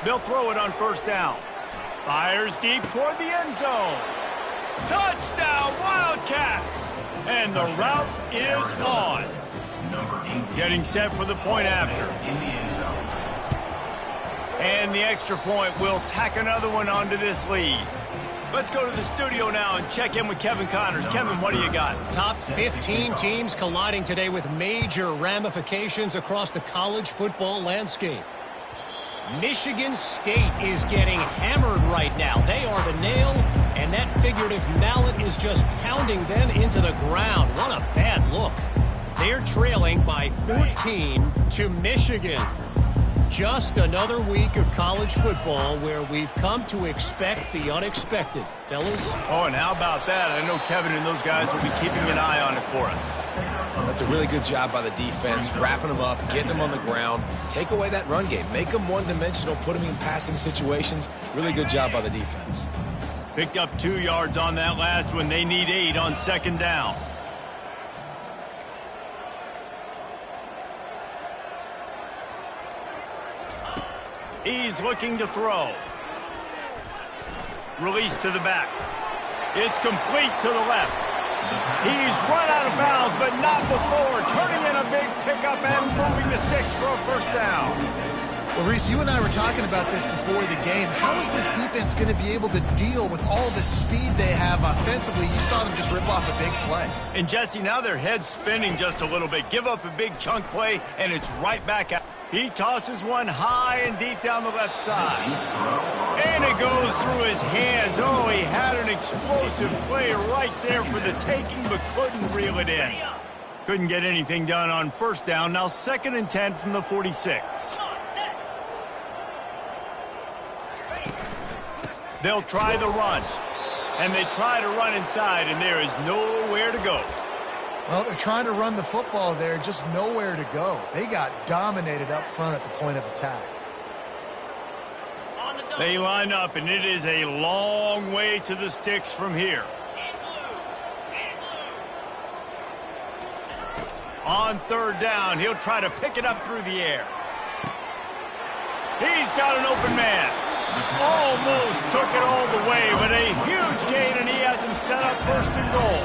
They'll throw it on first down. Fires deep toward the end zone. Touchdown, Wildcats! And the route is on. Getting set for the point after. And the extra point will tack another one onto this lead. Let's go to the studio now and check in with Kevin Connors. Kevin, what do you got? Top 15 teams colliding today with major ramifications across the college football landscape. Michigan State is getting hammered right now. They are the nail, and that figurative mallet is just pounding them into the ground. What a bad look. They're trailing by 14 to Michigan. Just another week of college football where we've come to expect the unexpected. Fellas? Oh, and how about that? I know Kevin and those guys will be keeping an eye on it for us. That's a really good job by the defense, wrapping them up, getting them on the ground. Take away that run game. Make them one-dimensional, put them in passing situations. Really good job by the defense. Picked up 2 yards on that last one. They need 8 on second down. He's looking to throw. Release to the back. It's complete to the left. He's run out of bounds, but not before. Turning in a big pickup and moving the sticks for a first down. Well, Reese, you and I were talking about this before the game. How is this defense going to be able to deal with all the speed they have offensively? You saw them just rip off a big play. And, Jesse, now their head's spinning just a little bit. Give up a big chunk play, and it's right back out. He tosses one high and deep down the left side. And it goes through his hands. Oh, he had an explosive play right there for the taking, but couldn't reel it in. Couldn't get anything done on first down. Now 2nd and 10 from the 46. They'll try the run. And they try to run inside, and there is nowhere to go. Well, they're trying to run the football there, just nowhere to go. They got dominated up front at the point of attack. They line up, and it is a long way to the sticks from here. On 3rd down, he'll try to pick it up through the air. He's got an open man. Almost took it all the way, but a huge gain, and he has him set up 1st and goal.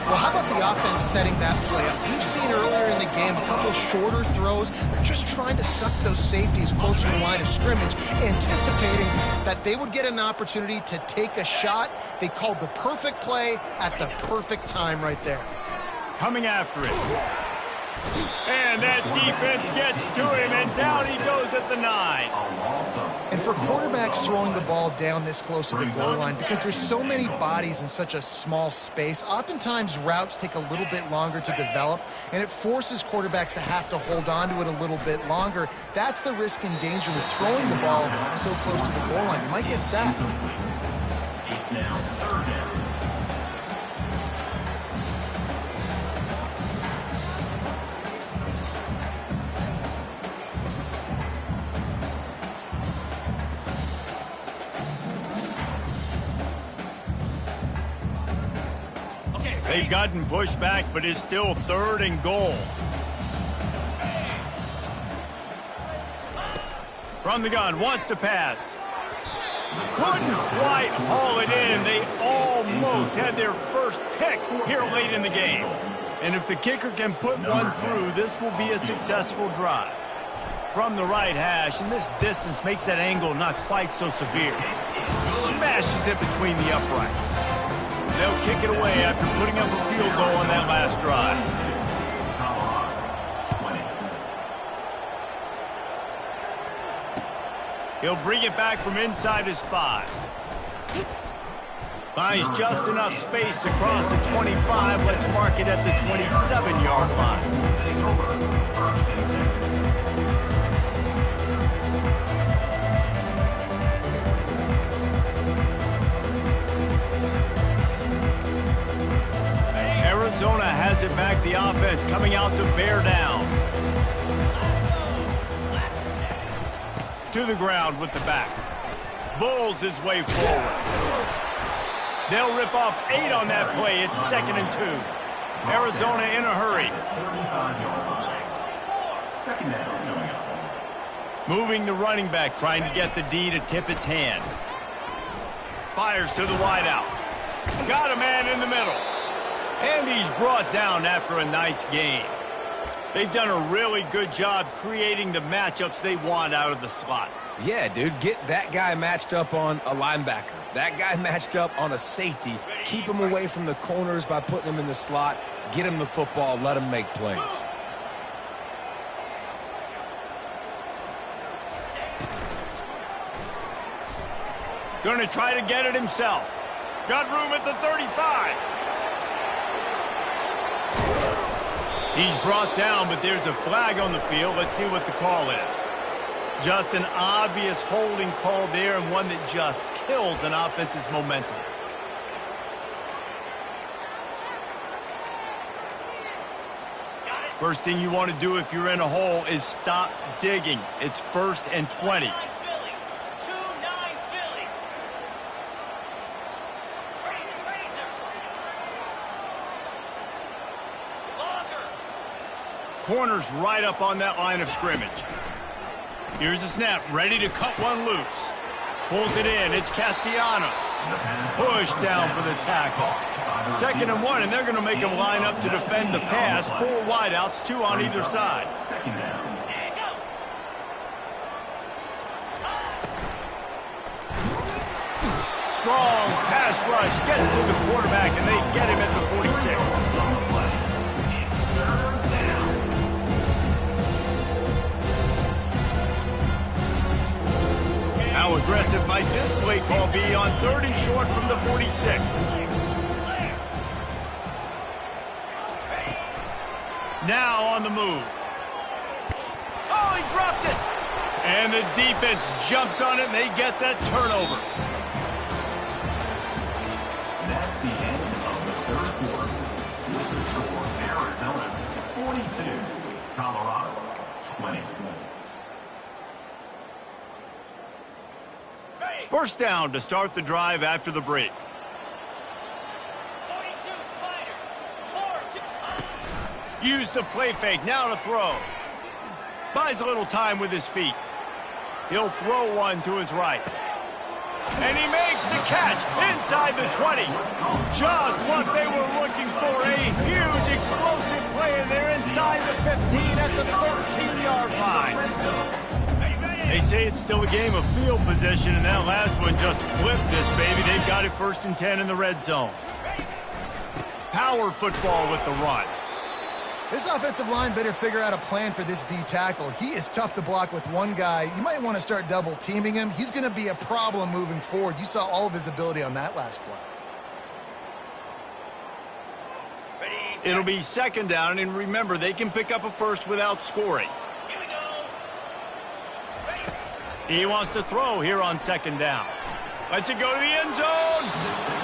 Well, how about the offense setting that play up? We've seen earlier in the game a couple shorter throws. They're just trying to suck those safeties closer to the line of scrimmage, anticipating that they would get an opportunity to take a shot. They called the perfect play at the perfect time right there. Coming after it. And that defense gets to him, and down he goes at the 9. And for quarterbacks throwing the ball down this close to the goal line, because there's so many bodies in such a small space, oftentimes routes take a little bit longer to develop, and it forces quarterbacks to have to hold on to it a little bit longer. That's the risk and danger with throwing the ball so close to the goal line. You might get sacked. It's now 3rd down. They've gotten pushed back, but it's still 3rd and goal. From the gun, wants to pass. Couldn't quite haul it in. They almost had their first pick here late in the game. And if the kicker can put one through, this will be a successful drive. From the right hash, and this distance makes that angle not quite so severe. Smashes it between the uprights. They'll kick it away after putting up a field goal on that last drive. He'll bring it back from inside his 5. Finds just enough space to cross the 25. Let's mark it at the 27-yard line. Arizona has it back, the offense coming out to bear down. To the ground with the back. Bulls his way forward. They'll rip off 8 on that play. It's 2nd and 2. Arizona in a hurry. Moving the running back, trying to get the D to tip its hand. Fires to the wideout. Got a man in the middle. And he's brought down after a nice gain. They've done a really good job creating the matchups they want out of the slot. Yeah, dude, get that guy matched up on a linebacker. That guy matched up on a safety. Keep him away from the corners by putting him in the slot. Get him the football. Let him make plays. Going to try to get it himself. Got room at the 35. He's brought down, but there's a flag on the field. Let's see what the call is. Just an obvious holding call there, and one that just kills an offense's momentum. First thing you want to do if you're in a hole is stop digging. It's 1st and 20. Corner's right up on that line of scrimmage. Here's the snap, ready to cut one loose. Pulls it in, it's Castellanos. Pushed down for the tackle. 2nd and 1, and they're going to make him line up to defend the pass. 4 wideouts, 2 on either side. Strong pass rush, gets to the quarterback, and they get him at the 46. How aggressive might this play call be on 3rd and short from the 46? Now on the move. Oh, he dropped it. And the defense jumps on it, and they get that turnover. That's the end of the third quarter. With the score, Arizona 42, Colorado 20. First down to start the drive after the break. Use the play fake, now to throw. Buys a little time with his feet. He'll throw one to his right. And he makes the catch inside the 20. Just what they were looking for, a huge explosive play, and they're inside the 15 at the 13-yard line. They say it's still a game of field position, and that last one just flipped this baby. They've got it 1st and 10 in the red zone. Power football with the run. This offensive line better figure out a plan for this D tackle. He is tough to block with one guy. You might want to start double teaming him. He's going to be a problem moving forward. You saw all of his ability on that last play. It'll be 2nd down, and remember, they can pick up a first without scoring. He wants to throw here on 2nd down. Lets it go to the end zone.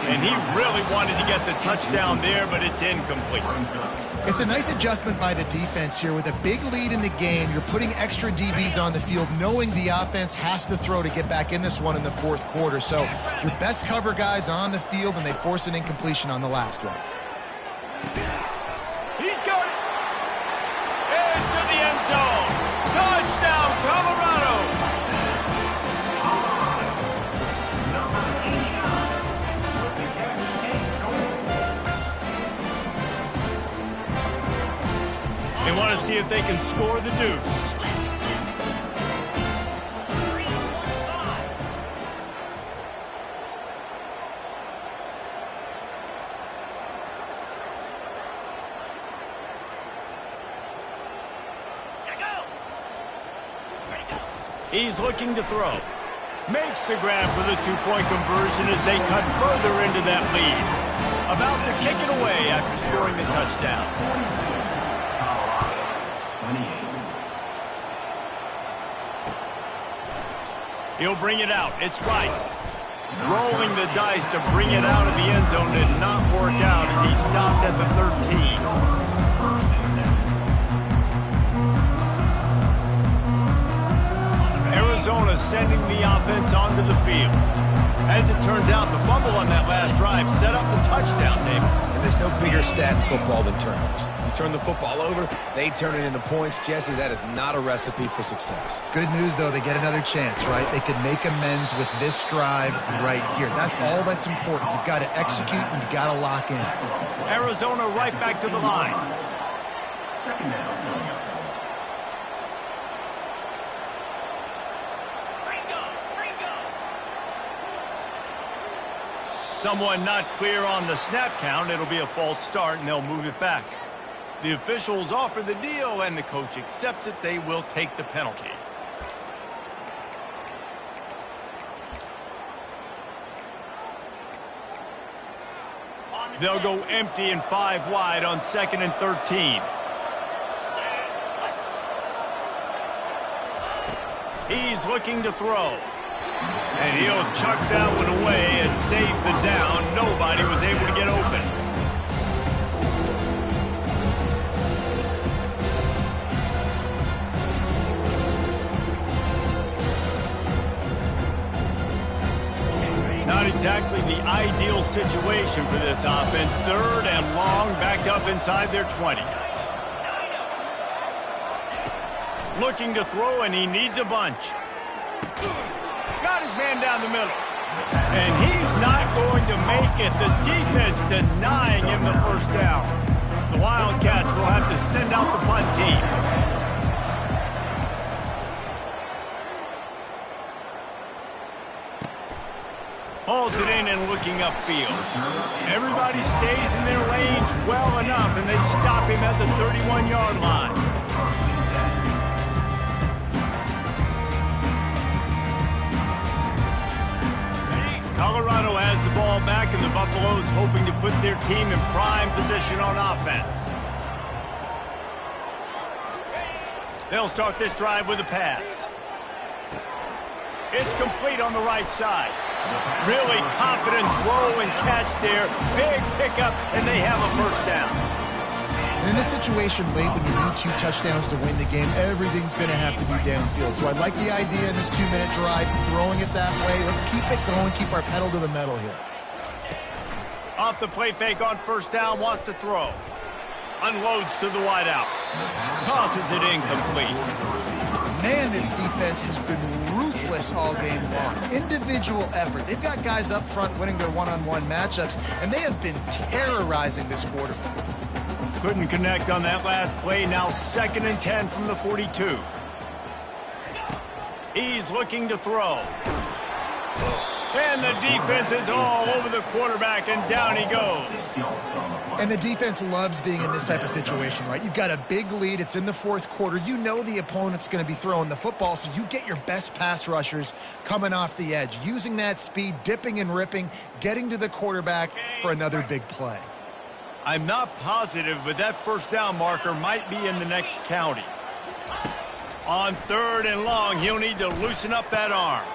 And he really wanted to get the touchdown there, but it's incomplete. It's a nice adjustment by the defense here. With a big lead in the game, you're putting extra DBs on the field, knowing the offense has to throw to get back in this one in the 4th quarter. So your best cover guys on the field, and they force an incompletion on the last one. He's got it. Into the end zone. Touchdown, Colorado. They want to see if they can score the deuce. He's looking to throw. Makes the grab for the 2-point conversion as they cut further into that lead. About to kick it away after scoring the touchdown. He'll bring it out. It's Rice. Rolling the dice to bring it out of the end zone did not work out as he stopped at the 13. Arizona sending the offense onto the field. As it turns out, the fumble on that last drive set up the touchdown, David. And there's no bigger stat in football than turnovers. You turn the football over, they turn it into points. Jesse, that is not a recipe for success. Good news, though, they get another chance, right? They can make amends with this drive right here. That's all that's important. You've got to execute, and you've got to lock in. Arizona right back to the line. 2nd down. Someone not clear on the snap count. It'll be a false start, and they'll move it back. The officials offer the deal, and the coach accepts it. They will take the penalty. They'll go empty and 5 wide on 2nd and 13. He's looking to throw. And he'll chuck that one away and save the down. Nobody was able to get open. Not exactly the ideal situation for this offense. 3rd and long, back up inside their 20. Looking to throw, and he needs a bunch. Got his man down the middle. And he's not going to make it. The defense denying him the 1st down. The Wildcats will have to send out the punt team. Hauls it in and looking upfield. Everybody stays in their lanes well enough, and they stop him at the 31-yard line. Colorado has the ball back, and the Buffaloes hoping to put their team in prime position on offense. They'll start this drive with a pass. It's complete on the right side. Really confident throw and catch there. Big pickup, and they have a first down. And in this situation late, when you need 2 touchdowns to win the game, everything's going to have to be downfield. So I like the idea in this 2-minute drive, throwing it that way. Let's keep it going, keep our pedal to the metal here. Off the play fake on first down, wants to throw. Unloads to the wideout. Tosses it incomplete. Man, this defense has been ruthless all game long. Individual effort. They've got guys up front winning their one-on-one matchups, and they have been terrorizing this quarterback. Couldn't connect on that last play. Now 2nd and 10 from the 42. He's looking to throw. And the defense is all over the quarterback, and down he goes. And the defense loves being in this type of situation, right? You've got a big lead. It's in the 4th quarter. You know the opponent's going to be throwing the football, so you get your best pass rushers coming off the edge, using that speed, dipping and ripping, getting to the quarterback for another big play. I'm not positive, but that first down marker might be in the next county. On 3rd and long, he'll need to loosen up that arm.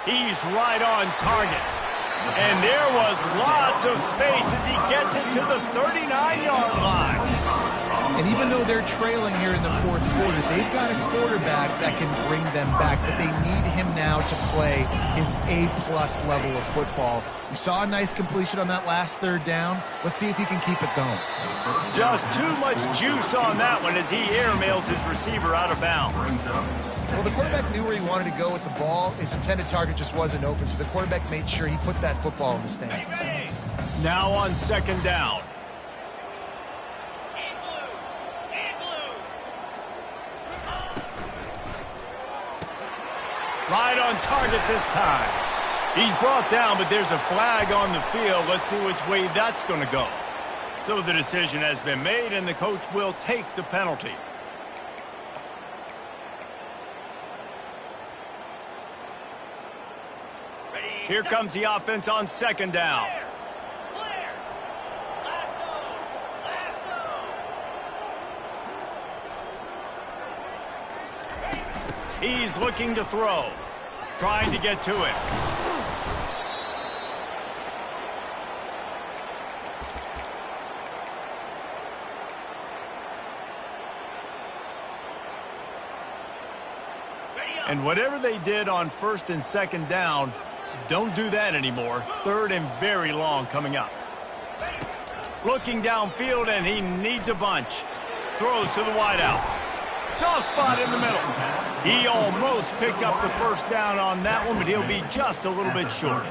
He's right on target. And there was lots of space as he gets it to the 39-yard line. And even though they're trailing here in the 4th quarter, they've got a quarterback that can bring them back, but they need him now to play his A-plus level of football. We saw a nice completion on that last 3rd down. Let's see if he can keep it going. Just too much juice on that one as he airmails his receiver out of bounds. Well, the quarterback knew where he wanted to go with the ball. His intended target just wasn't open, so the quarterback made sure he put that football in the stands. Now on 2nd down. Right on target this time. He's brought down, but there's a flag on the field. Let's see which way that's going to go. So the decision has been made, and the coach will take the penalty. Here comes the offense on 2nd down. He's looking to throw. Trying to get to it. And whatever they did on 1st and 2nd down, don't do that anymore. 3rd and very long coming up. Looking downfield, and he needs a bunch. Throws to the wideout. Soft spot in the middle. He almost picked up the first down on that one, but he'll be just a little bit short.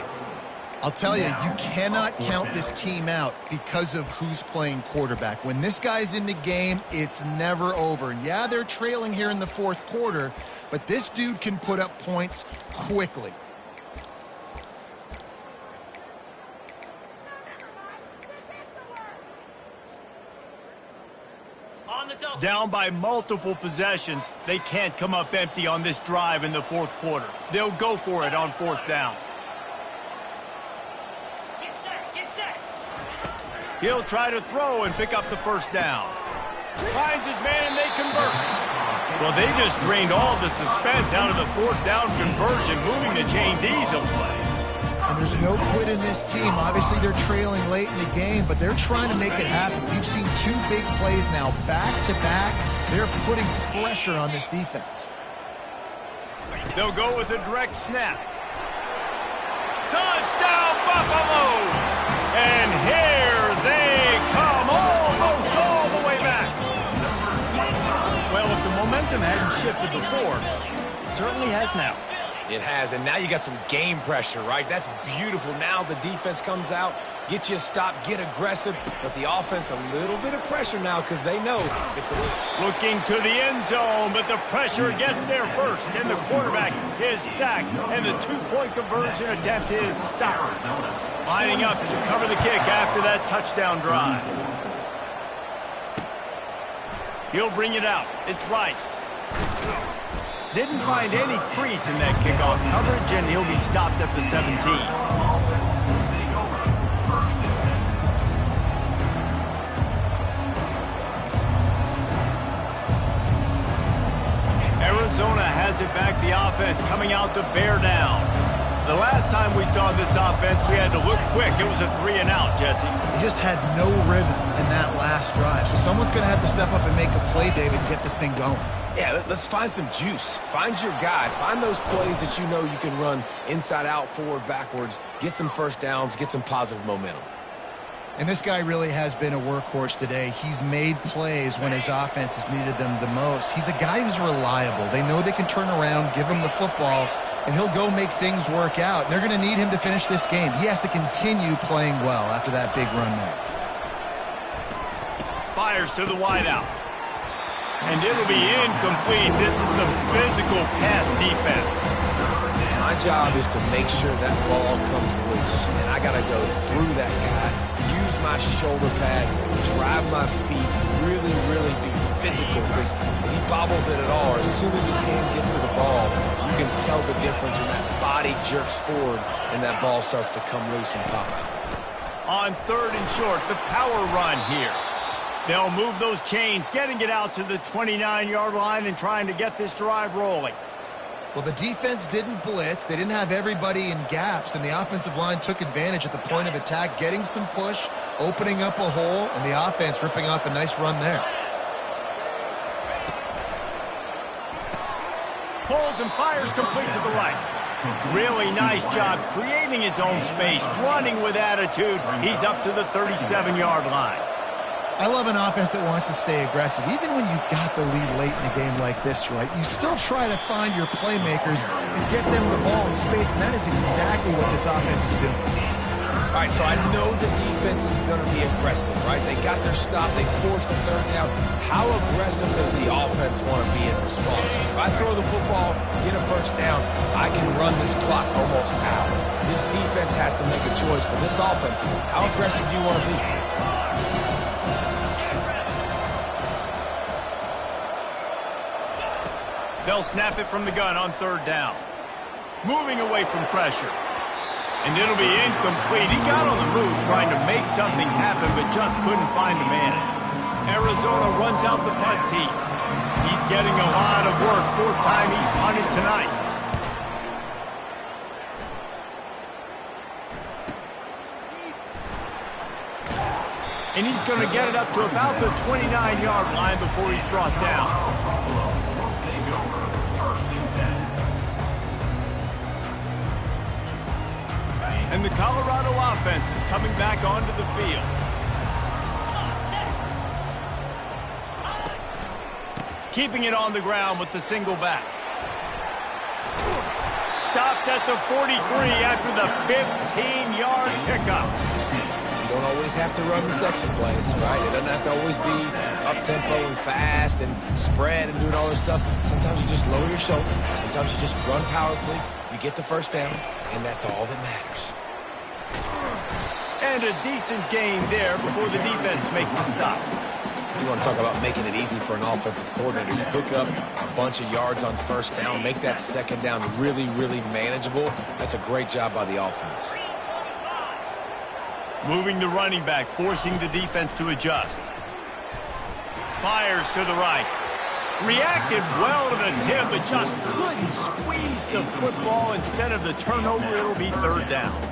I'll tell you, you cannot count this team out because of who's playing quarterback. When this guy's in the game, it's never over. And yeah, they're trailing here in the 4th quarter, but this dude can put up points quickly. Down by multiple possessions, they can't come up empty on this drive in the 4th quarter. They'll go for it on 4th down. Get set. He'll try to throw and pick up the first down. Finds his man and they convert. Well, they just drained all the suspense out of the 4th down conversion, moving the chains easily. And there's no quit in this team. Obviously, they're trailing late in the game, but they're trying to make it happen. We've seen 2 big plays now, back-to-back. They're putting pressure on this defense. They'll go with a direct snap. Touchdown, Buffaloes! And here they come, almost all the way back. Well, if the momentum hadn't shifted before, it certainly has now. It has, and now you got some game pressure, right? That's beautiful. Now the defense comes out, get you a stop, get aggressive, but the offense a little bit of pressure now because they know if the... Looking to the end zone, but the pressure gets there first, and the quarterback is sacked, and the 2-point conversion attempt is stopped. Lining up to cover the kick after that touchdown drive. He'll bring it out. It's Rice. Didn't find any crease in that kickoff coverage, and he'll be stopped at the 17. Arizona has it back. The offense coming out to bear down. The last time we saw this offense, we had to look quick. It was a 3-and-out, Jesse. He just had no rhythm in that last drive. So someone's going to have to step up and make a play, David, and get this thing going. Yeah, let's find some juice. Find your guy. Find those plays that you know you can run inside out, forward, backwards. Get some first downs. Get some positive momentum. And this guy really has been a workhorse today. He's made plays when his offense has needed them the most. He's a guy who's reliable. They know they can turn around, give him the football, and he'll go make things work out. They're going to need him to finish this game. He has to continue playing well after that big run there. Fires to the wideout. And it'll be incomplete. This is some physical pass defense. My job is to make sure that ball comes loose, and I got to go through that guy, use my shoulder pad, drive my feet, really, really be physical, because if he bobbles it at all, as soon as his hand gets to the ball, you can tell the difference when that body jerks forward and that ball starts to come loose and pop out. On 3rd and short, the power run here. They'll move those chains, getting it out to the 29-yard line and trying to get this drive rolling. Well, the defense didn't blitz. They didn't have everybody in gaps, and the offensive line took advantage at the point of attack, getting some push, opening up a hole, and the offense ripping off a nice run there. Pulls and fires complete to the right. Really nice job creating his own space, running with attitude. He's up to the 37-yard line. I love an offense that wants to stay aggressive. Even when you've got the lead late in a game like this, right, you still try to find your playmakers and get them the ball in space, and that is exactly what this offense is doing. All right, so I know the defense is going to be aggressive, right? They got their stop. They forced the 3rd down. How aggressive does the offense want to be in response? If I throw the football, get a 1st down, I can run this clock almost out. This defense has to make a choice. For this offense, how aggressive do you want to be? They'll snap it from the gun on 3rd down. Moving away from pressure. And it'll be incomplete. He got on the move trying to make something happen, but just couldn't find the man. Arizona runs out the punt team. He's getting a lot of work. 4th time he's punted tonight. And he's going to get it up to about the 29-yard line before he's brought down. And the Colorado offense is coming back onto the field. Keeping it on the ground with the single back. Stopped at the 43 after the 15-yard pickup. You don't always have to run the sexy plays, right? It doesn't have to always be up-tempo and fast and spread and doing all this stuff. Sometimes you just lower your shoulder. Sometimes you just run powerfully. You get the 1st down, and that's all that matters. And a decent game there before the defense makes the stop. You want to talk about making it easy for an offensive coordinator. You pick up a bunch of yards on 1st down, make that 2nd down really, really manageable. That's a great job by the offense. Moving the running back, forcing the defense to adjust. Fires to the right. Reacted well to the tip, but just couldn't squeeze the football. Instead of the turnover, it'll be 3rd down.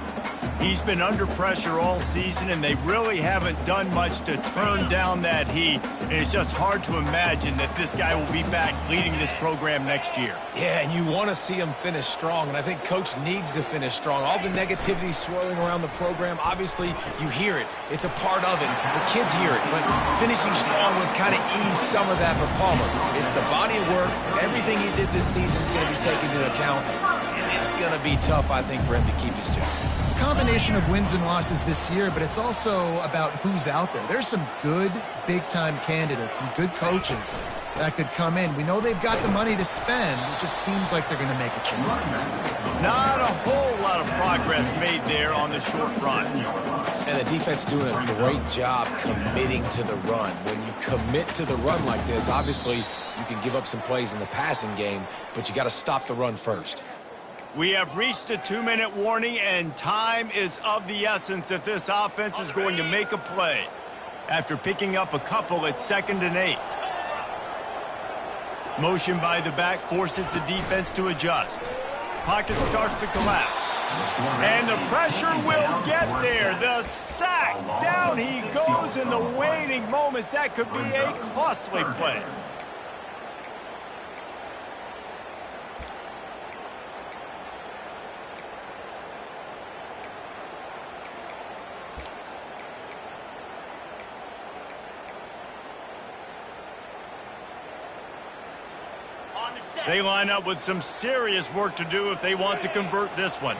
He's been under pressure all season, and they really haven't done much to turn down that heat. And it's just hard to imagine that this guy will be back leading this program next year. Yeah, and you want to see him finish strong, and I think Coach needs to finish strong. All the negativity swirling around the program, obviously, you hear it. It's a part of it. The kids hear it, but finishing strong would kind of ease some of that for Palmer. It's the body of work. Everything he did this season is going to be taken into account, and it's going to be tough, I think, for him to keep his job. It's a combination of wins and losses this year, but it's also about who's out there. There's some good big-time candidates, some good coaches that could come in. We know they've got the money to spend. It just seems like they're going to make a change. Not a whole lot of progress made there on the short run. And the defense doing a great job committing to the run. When you commit to the run like this, obviously you can give up some plays in the passing game, but you got to stop the run first. We have reached the 2-minute warning, and time is of the essence if this offense is going to make a play. After picking up a couple at 2nd and 8. Motion by the back forces the defense to adjust. Pocket starts to collapse. And the pressure will get there. The sack. Down he goes in the waning moments. That could be a costly play. They line up with some serious work to do if they want to convert this one.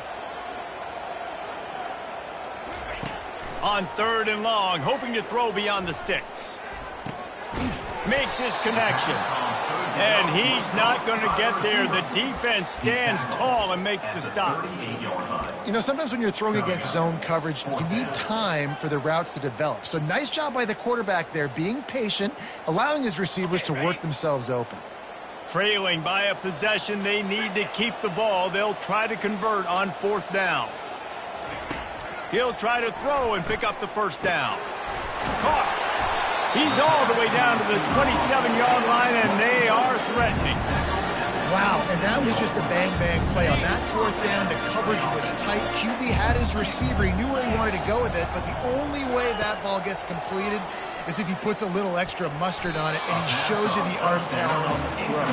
On 3rd and long, hoping to throw beyond the sticks. Makes his connection. And he's not going to get there. The defense stands tall and makes the stop. You know, sometimes when you're throwing against zone coverage, you need time for the routes to develop. So nice job by the quarterback there, being patient, allowing his receivers to work themselves open. Trailing by a possession, they need to keep the ball. They'll try to convert on 4th down. He'll try to throw and pick up the 1st down. Caught. He's all the way down to the 27-yard line, and they are threatening. Wow, and that was just a bang-bang play. On that 4th down, the coverage was tight. QB had his receiver. He knew where he wanted to go with it, but the only way that ball gets completed is if he puts a little extra mustard on it, and he shows you the arm talent on the throw.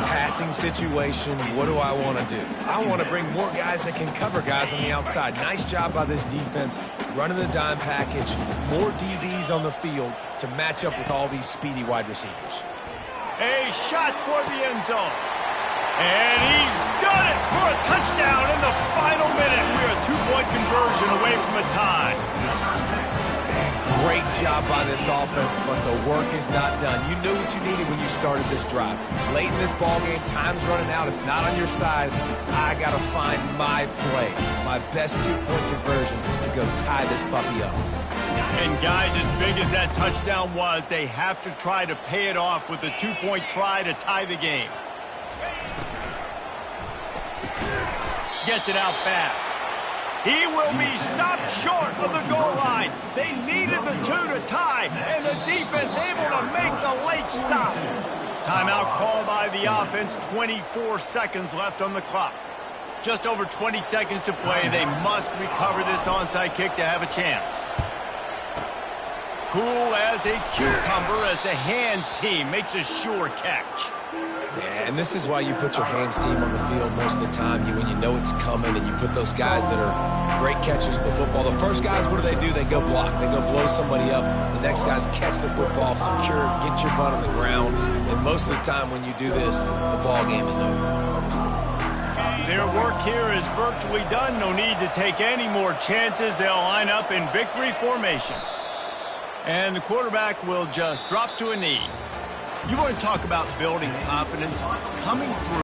Passing situation, what do I want to do? I want to bring more guys that can cover guys on the outside. Nice job by this defense, running the dime package, more DBs on the field to match up with all these speedy wide receivers. A shot toward the end zone. And he's done it for a touchdown in the final minute. We're a 2-point conversion away from a tie. Great job by this offense, but the work is not done. You knew what you needed when you started this drive. Late in this ball game, time's running out. It's not on your side. I got to find my play, my best 2-point conversion to go tie this puppy up. And guys, as big as that touchdown was, they have to try to pay it off with a 2-point try to tie the game. Gets it out fast. He will be stopped short of the goal line. They needed the 2 to tie, and the defense able to make the late stop. Timeout called by the offense, 24 seconds left on the clock. Just over 20 seconds to play. They must recover this onside kick to have a chance. Cool as a cucumber as the hands team makes a sure catch. Yeah, and this is why you put your hands team on the field most of the time. When you know it's coming, and you put those guys that are great catchers of the football. The first guys, what do? They go block. They go blow somebody up. The next guys catch the football, secure, get your butt on the ground. And most of the time when you do this, the ball game is over. Their work here is virtually done. No need to take any more chances. They'll line up in victory formation. And the quarterback will just drop to a knee. You want to talk about building confidence? Coming through